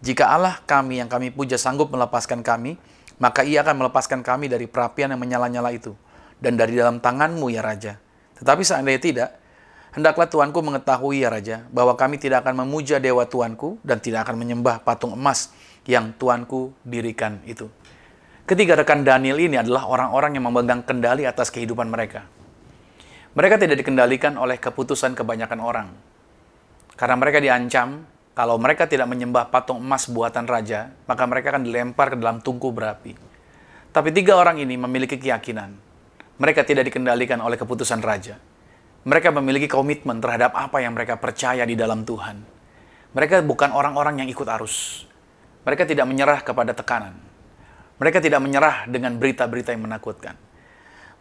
S2: Jika Allah kami yang kami puja sanggup melepaskan kami, maka ia akan melepaskan kami dari perapian yang menyala-nyala itu, dan dari dalam tanganmu ya Raja. Tetapi seandainya tidak, hendaklah Tuanku mengetahui ya Raja, bahwa kami tidak akan memuja dewa Tuanku, dan tidak akan menyembah patung emas yang Tuanku dirikan itu. Ketiga rekan Daniel ini adalah orang-orang yang memegang kendali atas kehidupan mereka. Mereka tidak dikendalikan oleh keputusan kebanyakan orang. Karena mereka diancam, kalau mereka tidak menyembah patung emas buatan raja, maka mereka akan dilempar ke dalam tungku berapi. Tapi tiga orang ini memiliki keyakinan. Mereka tidak dikendalikan oleh keputusan raja. Mereka memiliki komitmen terhadap apa yang mereka percaya di dalam Tuhan. Mereka bukan orang-orang yang ikut arus. Mereka tidak menyerah kepada tekanan. Mereka tidak menyerah dengan berita-berita yang menakutkan.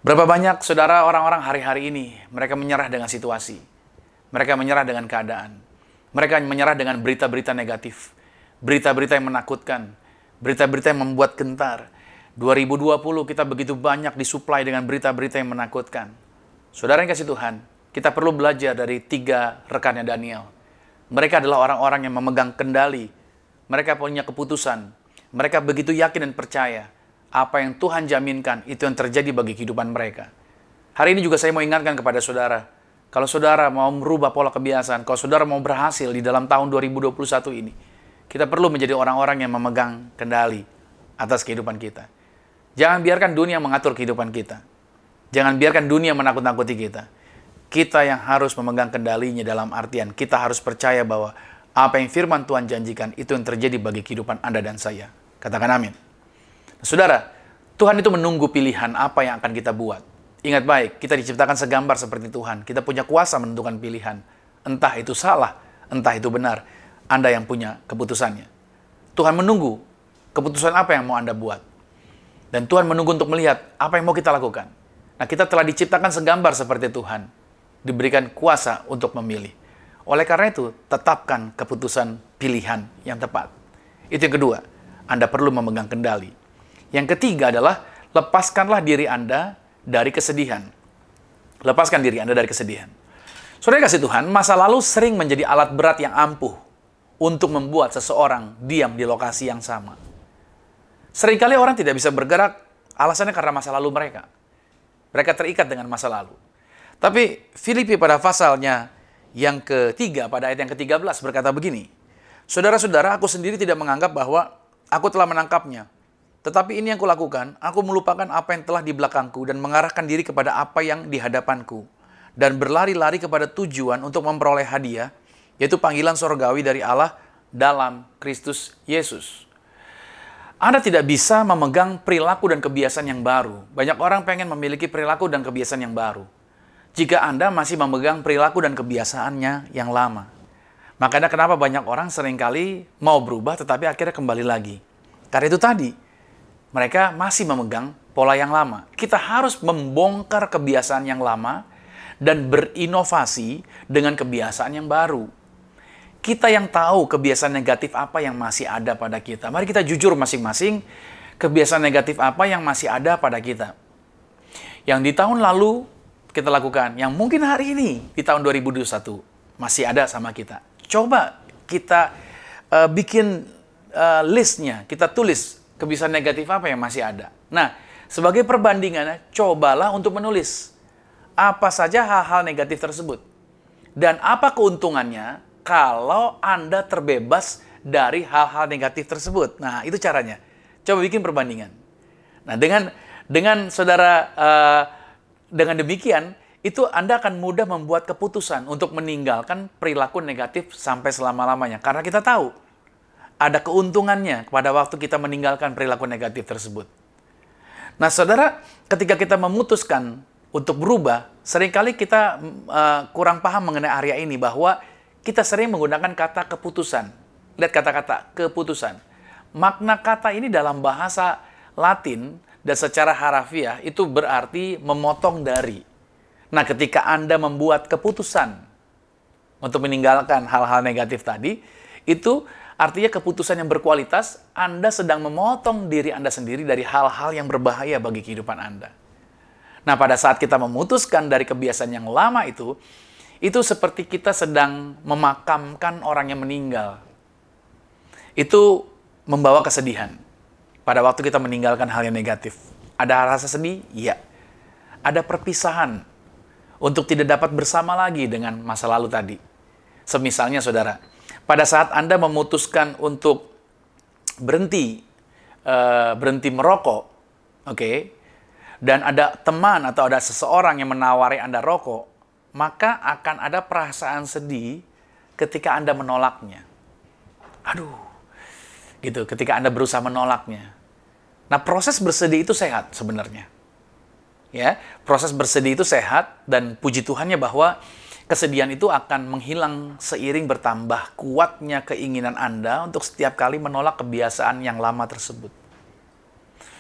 S2: Berapa banyak saudara orang-orang hari-hari ini, mereka menyerah dengan situasi. Mereka menyerah dengan keadaan. Mereka menyerah dengan berita-berita negatif. Berita-berita yang menakutkan. Berita-berita yang membuat gentar. 2020 kita begitu banyak disuplai dengan berita-berita yang menakutkan. Saudara yang kasih Tuhan, kita perlu belajar dari tiga rekannya Daniel. Mereka adalah orang-orang yang memegang kendali. Mereka punya keputusan. Mereka begitu yakin dan percaya. Apa yang Tuhan jaminkan, itu yang terjadi bagi kehidupan mereka. Hari ini juga saya mau ingatkan kepada saudara. Kalau saudara mau merubah pola kebiasaan, kalau saudara mau berhasil di dalam tahun 2021 ini, kita perlu menjadi orang-orang yang memegang kendali atas kehidupan kita. Jangan biarkan dunia mengatur kehidupan kita. Jangan biarkan dunia menakut-nakuti kita. Kita yang harus memegang kendalinya, dalam artian kita harus percaya bahwa apa yang firman Tuhan janjikan itu yang terjadi bagi kehidupan Anda dan saya. Katakan amin. Saudara, Tuhan itu menunggu pilihan apa yang akan kita buat. Ingat baik, kita diciptakan segambar seperti Tuhan. Kita punya kuasa menentukan pilihan. Entah itu salah, entah itu benar. Anda yang punya keputusannya. Tuhan menunggu keputusan apa yang mau Anda buat. Dan Tuhan menunggu untuk melihat apa yang mau kita lakukan. Nah, kita telah diciptakan segambar seperti Tuhan. Diberikan kuasa untuk memilih. Oleh karena itu, tetapkan keputusan pilihan yang tepat. Itu yang kedua, Anda perlu memegang kendali. Yang ketiga adalah, lepaskanlah diri Anda dari kesedihan. Lepaskan diri Anda dari kesedihan. Saudara kasih Tuhan, masa lalu sering menjadi alat berat yang ampuh untuk membuat seseorang diam di lokasi yang sama. Seringkali orang tidak bisa bergerak, alasannya karena masa lalu mereka. Mereka terikat dengan masa lalu. Tapi Filipi pada pasalnya yang ketiga, pada ayat yang ke-13 berkata begini, saudara-saudara, aku sendiri tidak menganggap bahwa aku telah menangkapnya. Tetapi ini yang kulakukan, aku melupakan apa yang telah di belakangku dan mengarahkan diri kepada apa yang di hadapanku. Dan berlari-lari kepada tujuan untuk memperoleh hadiah, yaitu panggilan sorgawi dari Allah dalam Kristus Yesus. Anda tidak bisa memegang perilaku dan kebiasaan yang baru. Banyak orang pengen memiliki perilaku dan kebiasaan yang baru. Jika Anda masih memegang perilaku dan kebiasaannya yang lama. Makanya kenapa banyak orang seringkali mau berubah tetapi akhirnya kembali lagi. Karena itu tadi, mereka masih memegang pola yang lama. Kita harus membongkar kebiasaan yang lama dan berinovasi dengan kebiasaan yang baru. Kita yang tahu kebiasaan negatif apa yang masih ada pada kita. Mari kita jujur masing-masing, kebiasaan negatif apa yang masih ada pada kita. Yang di tahun lalu kita lakukan, yang mungkin hari ini di tahun 2021 masih ada sama kita. Coba kita bikin listnya, kita tulis kebiasaan negatif apa yang masih ada. Nah, sebagai perbandingannya, cobalah untuk menulis apa saja hal-hal negatif tersebut. Dan apa keuntungannya kalau Anda terbebas dari hal-hal negatif tersebut. Nah, itu caranya. Coba bikin perbandingan. Nah, dengan saudara, dengan demikian, itu Anda akan mudah membuat keputusan untuk meninggalkan perilaku negatif sampai selama-lamanya. Karena kita tahu, ada keuntungannya pada waktu kita meninggalkan perilaku negatif tersebut. Nah, saudara, ketika kita memutuskan untuk berubah, seringkali kita kurang paham mengenai area ini, bahwa kita sering menggunakan kata keputusan. Lihat kata-kata keputusan. Makna kata ini dalam bahasa Latin dan secara harafiah itu berarti memotong dari. Nah, ketika Anda membuat keputusan untuk meninggalkan hal-hal negatif tadi, itu artinya keputusan yang berkualitas. Anda sedang memotong diri Anda sendiri dari hal-hal yang berbahaya bagi kehidupan Anda. Nah, pada saat kita memutuskan dari kebiasaan yang lama itu seperti kita sedang memakamkan orang yang meninggal. Itu membawa kesedihan pada waktu kita meninggalkan hal yang negatif. Ada rasa sedih? Iya. Ada perpisahan untuk tidak dapat bersama lagi dengan masa lalu tadi. Semisalnya, saudara, pada saat Anda memutuskan untuk berhenti merokok, oke, dan ada teman atau ada seseorang yang menawari Anda rokok, maka akan ada perasaan sedih ketika Anda menolaknya. Aduh, gitu, ketika Anda berusaha menolaknya. Nah, proses bersedih itu sehat sebenarnya. Ya, proses bersedih itu sehat, dan puji Tuhannya bahwa kesedihan itu akan menghilang seiring bertambah kuatnya keinginan Anda untuk setiap kali menolak kebiasaan yang lama tersebut.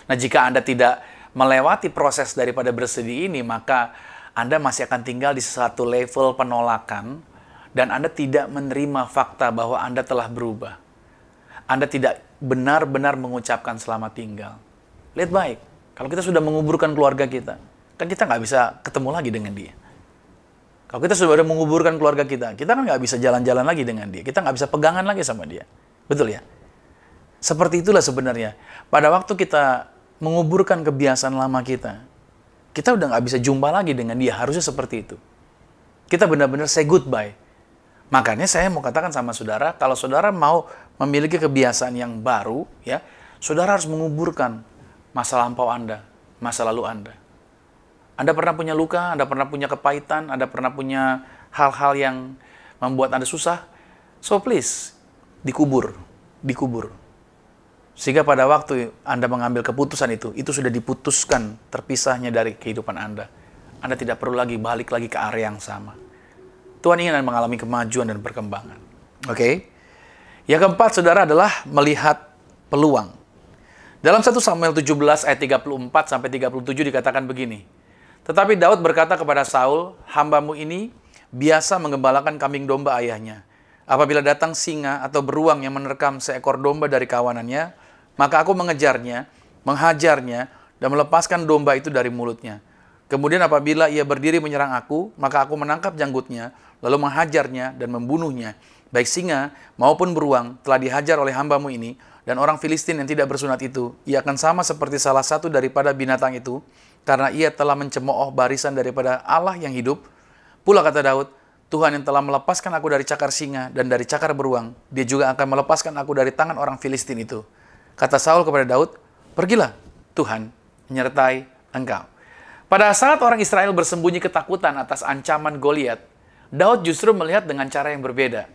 S2: Nah, jika Anda tidak melewati proses daripada bersedih ini, maka Anda masih akan tinggal di satu level penolakan, dan Anda tidak menerima fakta bahwa Anda telah berubah. Anda tidak benar-benar mengucapkan selamat tinggal. Lihat baik, kalau kita sudah menguburkan keluarga kita, kan kita nggak bisa ketemu lagi dengan dia. Kalau kita sudah menguburkan keluarga kita kan nggak bisa jalan-jalan lagi dengan dia. Kita nggak bisa pegangan lagi sama dia. Betul ya? Seperti itulah sebenarnya. Pada waktu kita menguburkan kebiasaan lama kita udah nggak bisa jumpa lagi dengan dia. Harusnya seperti itu. Kita benar-benar say goodbye. Makanya saya mau katakan sama saudara, kalau saudara mau memiliki kebiasaan yang baru, ya, saudara harus menguburkan masa lampau Anda, masa lalu Anda. Anda pernah punya luka, Anda pernah punya kepahitan, Anda pernah punya hal-hal yang membuat Anda susah. So please, dikubur. Sehingga pada waktu Anda mengambil keputusan itu sudah diputuskan terpisahnya dari kehidupan Anda. Anda tidak perlu lagi balik lagi ke area yang sama. Tuhan ingin Anda mengalami kemajuan dan perkembangan. Oke? Yang keempat, saudara, adalah melihat peluang. Dalam 1 Samuel 17 ayat 34 sampai 37 dikatakan begini. Tetapi Daud berkata kepada Saul, "Hambamu ini biasa mengembalakan kambing domba ayahnya. Apabila datang singa atau beruang yang menerkam seekor domba dari kawanannya, maka aku mengejarnya, menghajarnya, dan melepaskan domba itu dari mulutnya. Kemudian apabila ia berdiri menyerang aku, maka aku menangkap janggutnya, lalu menghajarnya dan membunuhnya. Baik singa maupun beruang telah dihajar oleh hambamu ini, dan orang Filistin yang tidak bersunat itu, ia akan sama seperti salah satu daripada binatang itu, karena ia telah mencemooh barisan daripada Allah yang hidup. Pula kata Daud, Tuhan yang telah melepaskan aku dari cakar singa dan dari cakar beruang, dia juga akan melepaskan aku dari tangan orang Filistin itu." Kata Saul kepada Daud, "Pergilah, Tuhan menyertai engkau." Pada saat orang Israel bersembunyi ketakutan atas ancaman Goliat, Daud justru melihat dengan cara yang berbeda.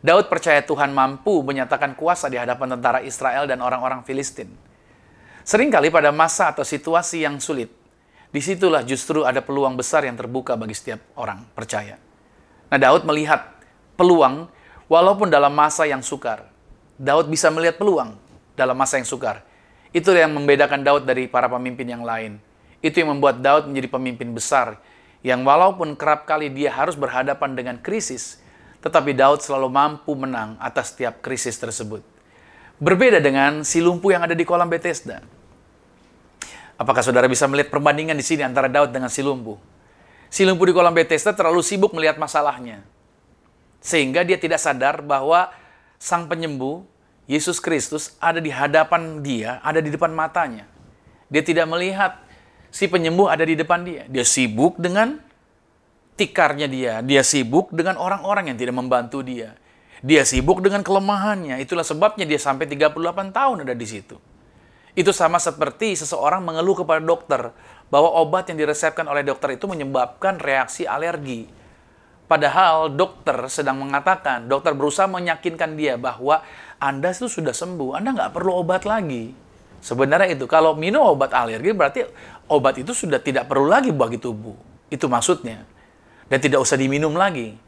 S2: Daud percaya Tuhan mampu menyatakan kuasa di hadapan tentara Israel dan orang-orang Filistin. Seringkali pada masa atau situasi yang sulit, disitulah justru ada peluang besar yang terbuka bagi setiap orang percaya. Nah, Daud melihat peluang walaupun dalam masa yang sukar. Daud bisa melihat peluang dalam masa yang sukar. Itu yang membedakan Daud dari para pemimpin yang lain. Itu yang membuat Daud menjadi pemimpin besar, yang walaupun kerap kali dia harus berhadapan dengan krisis, tetapi Daud selalu mampu menang atas setiap krisis tersebut. Berbeda dengan si lumpuh yang ada di kolam Bethesda. Apakah saudara bisa melihat perbandingan di sini antara Daud dengan si lumpuh? Si lumpuh di kolam Bethesda terlalu sibuk melihat masalahnya, sehingga dia tidak sadar bahwa Sang Penyembuh, Yesus Kristus, ada di hadapan dia, ada di depan matanya. Dia tidak melihat si penyembuh ada di depan dia. Dia sibuk dengan tikarnya dia sibuk dengan orang-orang yang tidak membantu dia. Dia sibuk dengan kelemahannya. Itulah sebabnya dia sampai 38 tahun ada di situ. Itu sama seperti seseorang mengeluh kepada dokter bahwa obat yang diresepkan oleh dokter itu menyebabkan reaksi alergi. Padahal dokter sedang mengatakan, dokter berusaha meyakinkan dia bahwa Anda itu sudah sembuh, Anda nggak perlu obat lagi. Sebenarnya itu, kalau minum obat alergi berarti obat itu sudah tidak perlu lagi bagi tubuh. Itu maksudnya. Dan tidak usah diminum lagi.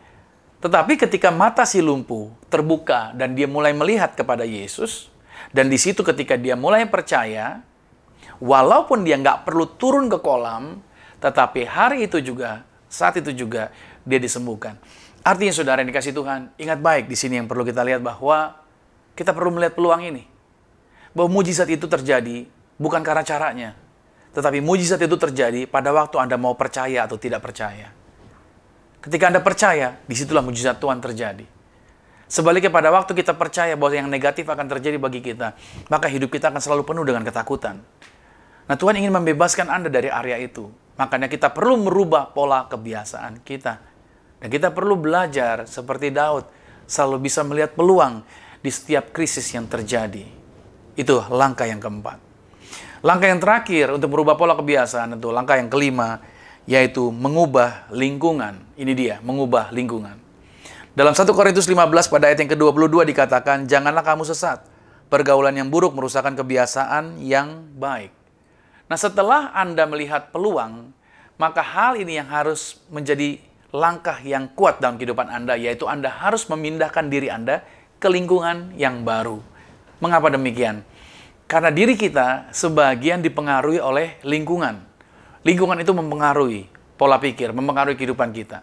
S2: Tetapi ketika mata si lumpuh terbuka dan dia mulai melihat kepada Yesus, dan di situ ketika dia mulai percaya, walaupun dia nggak perlu turun ke kolam, tetapi hari itu juga, saat itu juga, dia disembuhkan. Artinya saudara yang dikasih Tuhan, ingat baik di sini yang perlu kita lihat bahwa kita perlu melihat peluang ini. Bahwa mujizat itu terjadi bukan karena caranya, tetapi mujizat itu terjadi pada waktu Anda mau percaya atau tidak percaya. Ketika Anda percaya, disitulah mujizat Tuhan terjadi. Sebaliknya pada waktu kita percaya bahwa yang negatif akan terjadi bagi kita, maka hidup kita akan selalu penuh dengan ketakutan. Nah, Tuhan ingin membebaskan Anda dari area itu. Makanya kita perlu merubah pola kebiasaan kita. Dan kita perlu belajar seperti Daud, selalu bisa melihat peluang di setiap krisis yang terjadi. Itu langkah yang keempat. Langkah yang terakhir untuk merubah pola kebiasaan, itu langkah yang kelima, yaitu mengubah lingkungan. Ini dia, mengubah lingkungan. Dalam 1 Korintus 15 pada ayat yang ke-22 dikatakan, "Janganlah kamu sesat. Pergaulan yang buruk merusakkan kebiasaan yang baik." Nah, setelah Anda melihat peluang, maka hal ini yang harus menjadi langkah yang kuat dalam kehidupan Anda, yaitu Anda harus memindahkan diri Anda ke lingkungan yang baru. Mengapa demikian? Karena diri kita sebagian dipengaruhi oleh lingkungan. Lingkungan itu mempengaruhi pola pikir, mempengaruhi kehidupan kita.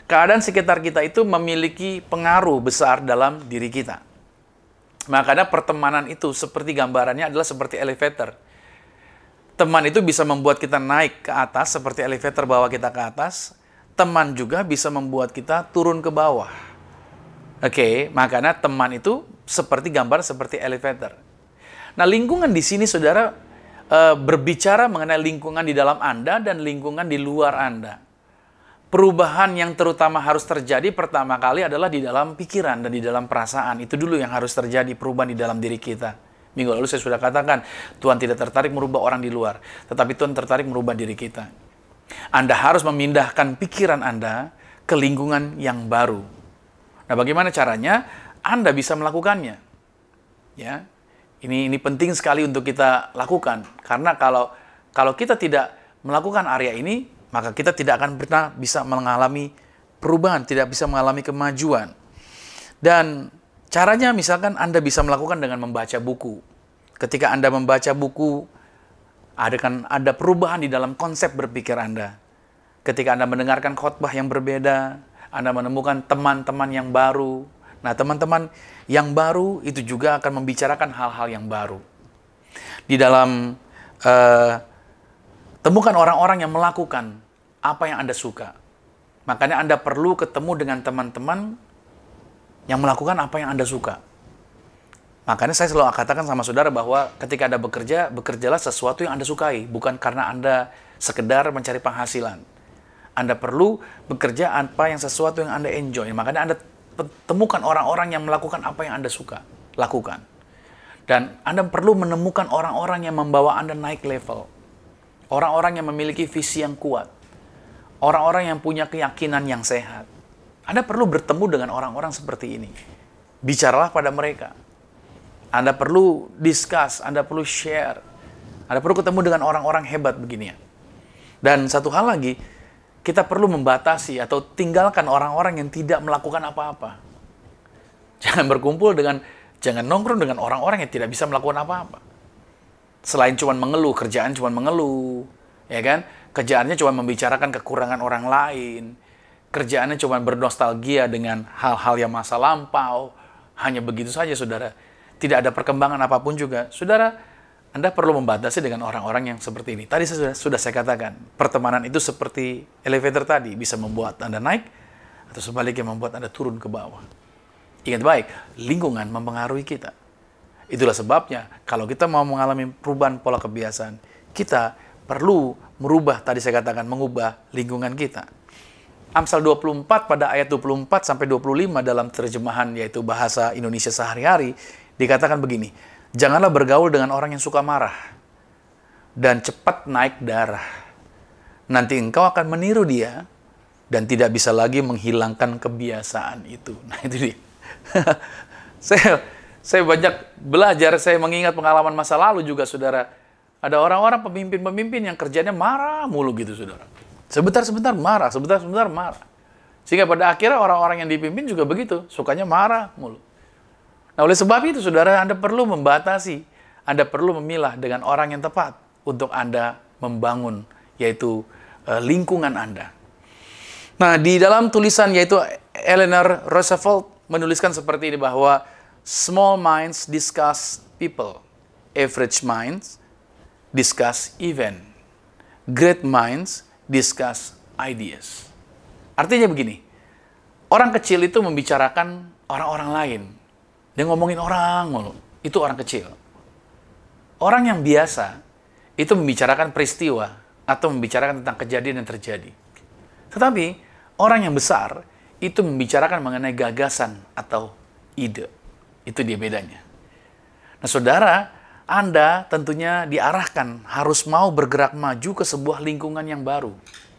S2: Keadaan sekitar kita itu memiliki pengaruh besar dalam diri kita. Makanya pertemanan itu seperti gambarannya adalah seperti elevator. Teman itu bisa membuat kita naik ke atas seperti elevator bawa kita ke atas. Teman juga bisa membuat kita turun ke bawah. Oke, makanya teman itu seperti gambar seperti elevator. Nah, lingkungan di sini saudara berbicara mengenai lingkungan di dalam Anda dan lingkungan di luar Anda. Perubahan yang terutama harus terjadi pertama kali adalah di dalam pikiran dan di dalam perasaan. Itu dulu yang harus terjadi, perubahan di dalam diri kita. Minggu lalu saya sudah katakan, Tuhan tidak tertarik merubah orang di luar, tetapi Tuhan tertarik merubah diri kita. Anda harus memindahkan pikiran Anda ke lingkungan yang baru. Nah, bagaimana caranya? Anda bisa melakukannya. Ya, ini penting sekali untuk kita lakukan. Karena kalau kita tidak melakukan area ini, maka kita tidak akan pernah bisa mengalami perubahan, tidak bisa mengalami kemajuan. Dan caranya misalkan Anda bisa melakukan dengan membaca buku. Ketika Anda membaca buku, ada perubahan di dalam konsep berpikir Anda. Ketika Anda mendengarkan khotbah yang berbeda, Anda menemukan teman-teman yang baru. Nah, teman-teman yang baru itu juga akan membicarakan hal-hal yang baru. Di dalam temukan orang-orang yang melakukan apa yang Anda suka. Makanya Anda perlu ketemu dengan teman-teman yang melakukan apa yang Anda suka. Makanya saya selalu katakan sama saudara bahwa ketika Anda bekerja, bekerjalah sesuatu yang Anda sukai. Bukan karena Anda sekedar mencari penghasilan. Anda perlu bekerja sesuatu yang Anda enjoy. Makanya Anda temukan orang-orang yang melakukan apa yang Anda suka. Lakukan. Dan Anda perlu menemukan orang-orang yang membawa Anda naik level. Orang-orang yang memiliki visi yang kuat. Orang-orang yang punya keyakinan yang sehat. Anda perlu bertemu dengan orang-orang seperti ini. Bicaralah pada mereka. Anda perlu discuss, Anda perlu share. Anda perlu ketemu dengan orang-orang hebat begini ya. Dan satu hal lagi, kita perlu membatasi atau tinggalkan orang-orang yang tidak melakukan apa-apa. Jangan nongkrong dengan orang-orang yang tidak bisa melakukan apa-apa. Selain cuma mengeluh, kerjaan cuma mengeluh, ya kan? Kerjaannya cuma membicarakan kekurangan orang lain. Kerjaannya cuma bernostalgia dengan hal-hal yang masa lampau. Hanya begitu saja, saudara. Tidak ada perkembangan apapun juga. Saudara, Anda perlu membatasi dengan orang-orang yang seperti ini. Tadi sudah saya katakan, pertemanan itu seperti elevator tadi. Bisa membuat Anda naik, atau sebaliknya membuat Anda turun ke bawah. Ingat baik, lingkungan mempengaruhi kita. Itulah sebabnya, kalau kita mau mengalami perubahan pola kebiasaan, kita perlu merubah, tadi saya katakan, mengubah lingkungan kita. Amsal 24 pada ayat 24 sampai 25 dalam terjemahan yaitu bahasa Indonesia sehari-hari, dikatakan begini, janganlah bergaul dengan orang yang suka marah dan cepat naik darah. Nanti engkau akan meniru dia dan tidak bisa lagi menghilangkan kebiasaan itu. Nah itu dia. Saya banyak belajar, saya mengingat pengalaman masa lalu juga, saudara. Ada orang-orang pemimpin-pemimpin yang kerjanya marah mulu gitu, saudara. Sebentar-sebentar marah, sebentar-sebentar marah. Sehingga pada akhirnya orang-orang yang dipimpin juga begitu, sukanya marah mulu. Nah, oleh sebab itu, saudara, Anda perlu membatasi, Anda perlu memilah dengan orang yang tepat untuk Anda membangun, yaitu lingkungan Anda. Nah, di dalam tulisan, yaitu Eleanor Roosevelt menuliskan seperti ini bahwa small minds discuss people, average minds discuss event, great minds discuss ideas. Artinya begini, orang kecil itu membicarakan orang-orang lain. Dia ngomongin orang mulu. Itu orang kecil. Orang yang biasa itu membicarakan peristiwa atau membicarakan tentang kejadian yang terjadi. Tetapi orang yang besar itu membicarakan mengenai gagasan atau ide. Itu dia bedanya. Nah, saudara, Anda tentunya diarahkan harus mau bergerak maju ke sebuah lingkungan yang baru.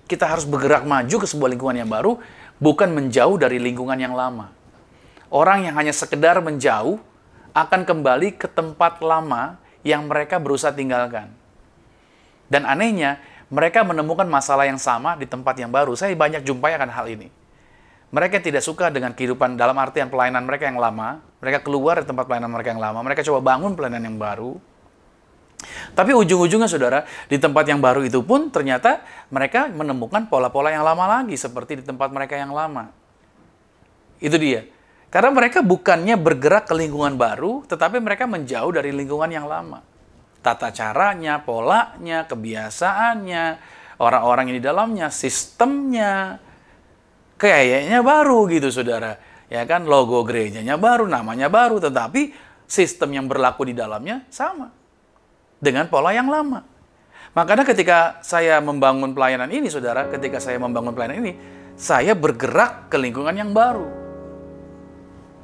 S2: Kita harus bergerak maju ke sebuah lingkungan yang baru, bukan menjauh dari lingkungan yang lama. Orang yang hanya sekedar menjauh akan kembali ke tempat lama yang mereka berusaha tinggalkan. Dan anehnya, mereka menemukan masalah yang sama di tempat yang baru. Saya banyak jumpai akan hal ini. Mereka tidak suka dengan kehidupan dalam artian pelayanan mereka yang lama. Mereka keluar dari tempat pelayanan mereka yang lama. Mereka coba bangun pelayanan yang baru. Tapi ujung-ujungnya, saudara, di tempat yang baru itu pun ternyata mereka menemukan pola-pola yang lama lagi seperti di tempat mereka yang lama. Itu dia. Karena mereka bukannya bergerak ke lingkungan baru, tetapi mereka menjauh dari lingkungan yang lama. Tata caranya, polanya, kebiasaannya, orang-orang yang di dalamnya, sistemnya, kayaknya baru gitu, saudara. Ya kan, logo gerejanya baru, namanya baru, tetapi sistem yang berlaku di dalamnya sama dengan pola yang lama. Makanya ketika saya membangun pelayanan ini, saudara, ketika saya membangun pelayanan ini, saya bergerak ke lingkungan yang baru.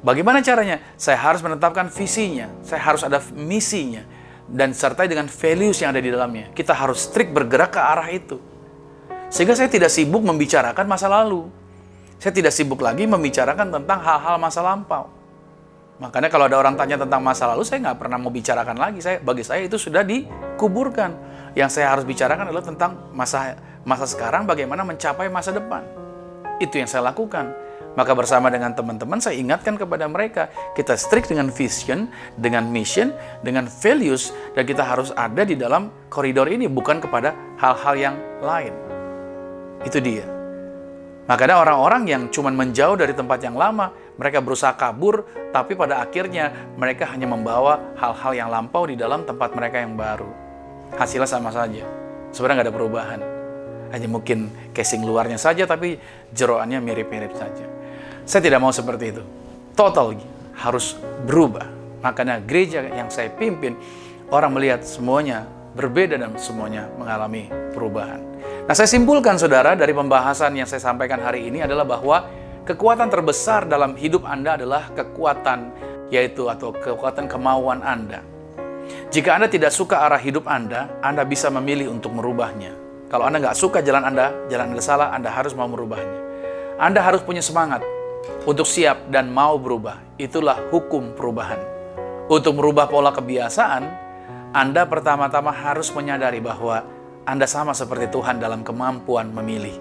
S2: Bagaimana caranya? Saya harus menetapkan visinya, saya harus ada misinya, dan sertai dengan values yang ada di dalamnya. Kita harus strict bergerak ke arah itu. Sehingga saya tidak sibuk membicarakan masa lalu. Saya tidak sibuk lagi membicarakan tentang hal-hal masa lampau. Makanya kalau ada orang tanya tentang masa lalu, saya nggak pernah mau bicarakan lagi. Bagi saya itu sudah dikuburkan. Yang saya harus bicarakan adalah tentang masa sekarang, bagaimana mencapai masa depan. Itu yang saya lakukan. Maka bersama dengan teman-teman saya ingatkan kepada mereka, kita strict dengan vision, dengan mission, dengan values, dan kita harus ada di dalam koridor ini, bukan kepada hal-hal yang lain. Itu dia. Makanya orang-orang yang cuma menjauh dari tempat yang lama, mereka berusaha kabur, tapi pada akhirnya mereka hanya membawa hal-hal yang lampau di dalam tempat mereka yang baru. Hasilnya sama saja. Sebenarnya nggak ada perubahan. Hanya mungkin casing luarnya saja, tapi jeroannya mirip-mirip saja. Saya tidak mau seperti itu. Total harus berubah. Makanya gereja yang saya pimpin, orang melihat semuanya berbeda dan semuanya mengalami perubahan. Nah, saya simpulkan saudara dari pembahasan yang saya sampaikan hari ini adalah bahwa kekuatan terbesar dalam hidup Anda adalah kekuatan kekuatan kemauan Anda. Jika Anda tidak suka arah hidup Anda bisa memilih untuk merubahnya. Kalau Anda nggak suka jalan Anda salah, Anda harus mau merubahnya. Anda harus punya semangat untuk siap dan mau berubah. Itulah hukum perubahan. Untuk merubah pola kebiasaan, Anda pertama-tama harus menyadari bahwa Anda sama seperti Tuhan dalam kemampuan memilih.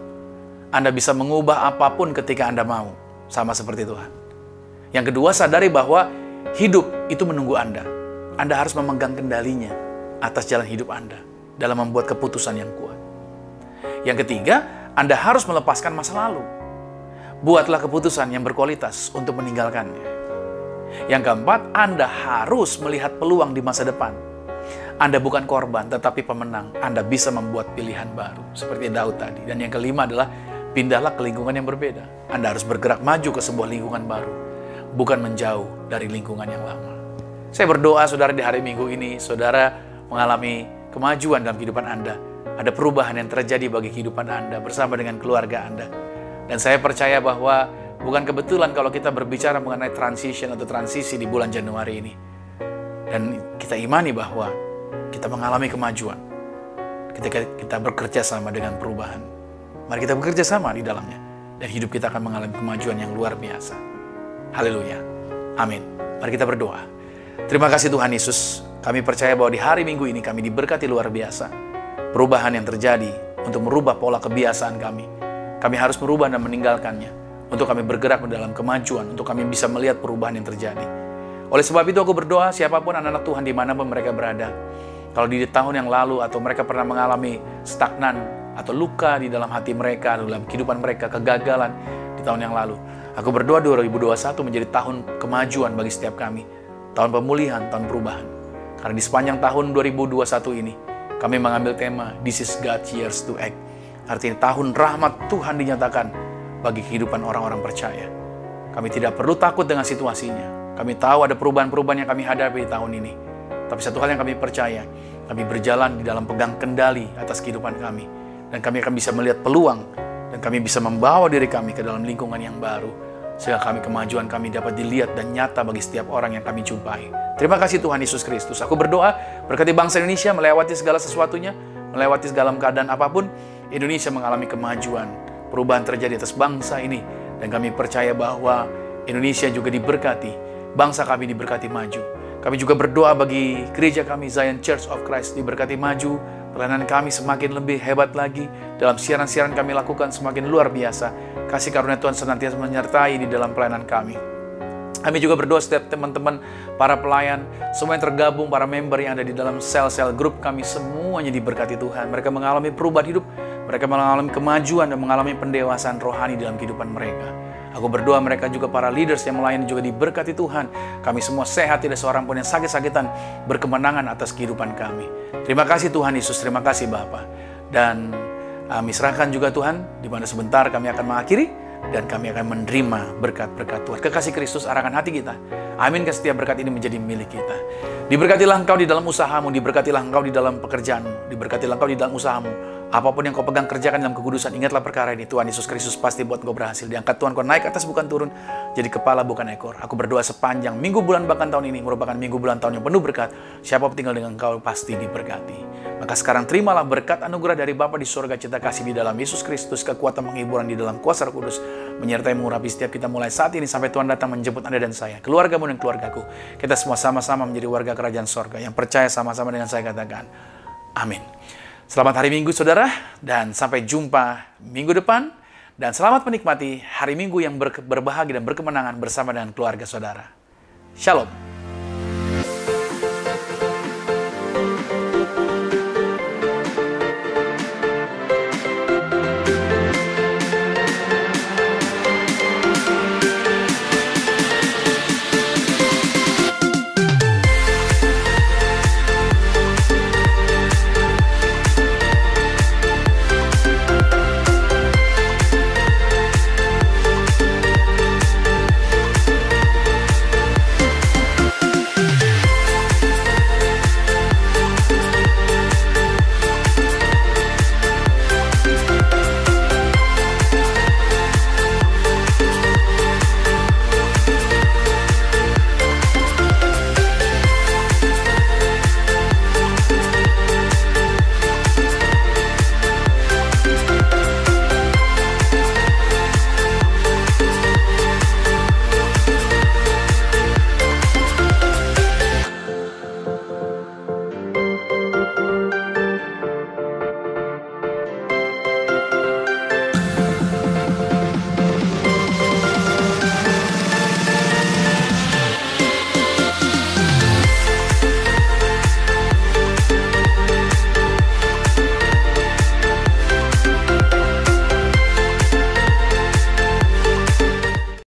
S2: Anda bisa mengubah apapun ketika Anda mau, sama seperti Tuhan. Yang kedua, sadari bahwa hidup itu menunggu Anda. Anda harus memegang kendalinya atas jalan hidup Anda dalam membuat keputusan yang kuat. Yang ketiga, Anda harus melepaskan masa lalu. Buatlah keputusan yang berkualitas untuk meninggalkannya. Yang keempat, Anda harus melihat peluang di masa depan. Anda bukan korban, tetapi pemenang. Anda bisa membuat pilihan baru, seperti Daud tadi. Dan yang kelima adalah, pindahlah ke lingkungan yang berbeda. Anda harus bergerak maju ke sebuah lingkungan baru, bukan menjauh dari lingkungan yang lama. Saya berdoa, saudara, di hari Minggu ini, saudara mengalami kemajuan dalam kehidupan Anda. Ada perubahan yang terjadi bagi kehidupan Anda bersama dengan keluarga Anda. Dan saya percaya bahwa bukan kebetulan kalau kita berbicara mengenai transition atau transisi di bulan Januari ini. Dan kita imani bahwa kita mengalami kemajuan ketika kita bekerja sama dengan perubahan. Mari kita bekerja sama di dalamnya. Dan hidup kita akan mengalami kemajuan yang luar biasa. Haleluya. Amin. Mari kita berdoa. Terima kasih Tuhan Yesus. Kami percaya bahwa di hari Minggu ini kami diberkati luar biasa. Perubahan yang terjadi untuk merubah pola kebiasaan kami. Kami harus merubah dan meninggalkannya. Untuk kami bergerak dalam kemajuan. Untuk kami bisa melihat perubahan yang terjadi. Oleh sebab itu aku berdoa, siapapun anak-anak Tuhan dimanapun mereka berada. Kalau di tahun yang lalu atau mereka pernah mengalami stagnan atau luka di dalam hati mereka, dalam kehidupan mereka, kegagalan di tahun yang lalu. Aku berdoa 2021 menjadi tahun kemajuan bagi setiap kami. Tahun pemulihan, tahun perubahan. Karena di sepanjang tahun 2021 ini, kami mengambil tema, This is God's years to act. Artinya tahun rahmat Tuhan dinyatakan bagi kehidupan orang-orang percaya. Kami tidak perlu takut dengan situasinya. Kami tahu ada perubahan-perubahan yang kami hadapi di tahun ini. Tapi satu hal yang kami percaya, kami berjalan di dalam pegang kendali atas kehidupan kami. Dan kami akan bisa melihat peluang. Dan kami bisa membawa diri kami ke dalam lingkungan yang baru. Sehingga kemajuan kami dapat dilihat dan nyata bagi setiap orang yang kami jumpai. Terima kasih Tuhan Yesus Kristus. Aku berdoa, berkati bangsa Indonesia melewati segala sesuatunya. Melewati segala keadaan apapun. Indonesia mengalami kemajuan. Perubahan terjadi atas bangsa ini. Dan kami percaya bahwa Indonesia juga diberkati. Bangsa kami diberkati maju. Kami juga berdoa bagi gereja kami, Zion Church of Christ, diberkati maju. Pelayanan kami semakin lebih hebat lagi. Dalam siaran-siaran kami lakukan semakin luar biasa. Kasih karunia Tuhan senantiasa menyertai di dalam pelayanan kami. Kami juga berdoa setiap teman-teman, para pelayan, semua yang tergabung, para member yang ada di dalam sel-sel grup kami, semuanya diberkati Tuhan. Mereka mengalami perubahan hidup, mereka mengalami kemajuan dan mengalami pendewasaan rohani dalam kehidupan mereka. Aku berdoa mereka juga para leaders yang melayani juga diberkati Tuhan. Kami semua sehat, tidak seorang pun yang sakit-sakitan, berkemenangan atas kehidupan kami. Terima kasih Tuhan Yesus, terima kasih Bapa. Dan kami serahkan juga Tuhan, di mana sebentar kami akan mengakhiri, dan kami akan menerima berkat-berkat Tuhan. Kekasih Kristus arahkan hati kita. Amin, ke setiap berkat ini menjadi milik kita. Diberkatilah engkau di dalam usahamu, diberkatilah engkau di dalam pekerjaanmu, diberkatilah engkau di dalam usahamu. Apapun yang kau pegang, kerjakan dalam kekudusan. Ingatlah perkara ini. Tuhan Yesus Kristus pasti buat kau berhasil. Diangkat Tuhan, kau naik atas bukan turun. Jadi kepala bukan ekor. Aku berdoa sepanjang minggu, bulan, bahkan tahun ini merupakan minggu, bulan, tahun yang penuh berkat. Siapa tinggal dengan engkau pasti diberkati. Maka sekarang terimalah berkat anugerah dari Bapa di surga, cinta kasih di dalam Yesus Kristus, kekuatan penghiburan di dalam kuasa Roh Kudus, menyertai mengurapi setiap kita mulai saat ini sampai Tuhan datang menjemput Anda dan saya, keluargamu dan keluargaku. Kita semua sama-sama menjadi warga kerajaan sorga. Yang percaya sama-sama dengan saya katakan, amin. Selamat hari Minggu saudara, dan sampai jumpa minggu depan. Dan selamat menikmati hari Minggu yang berbahagia dan berkemenangan bersama dengan keluarga saudara. Shalom.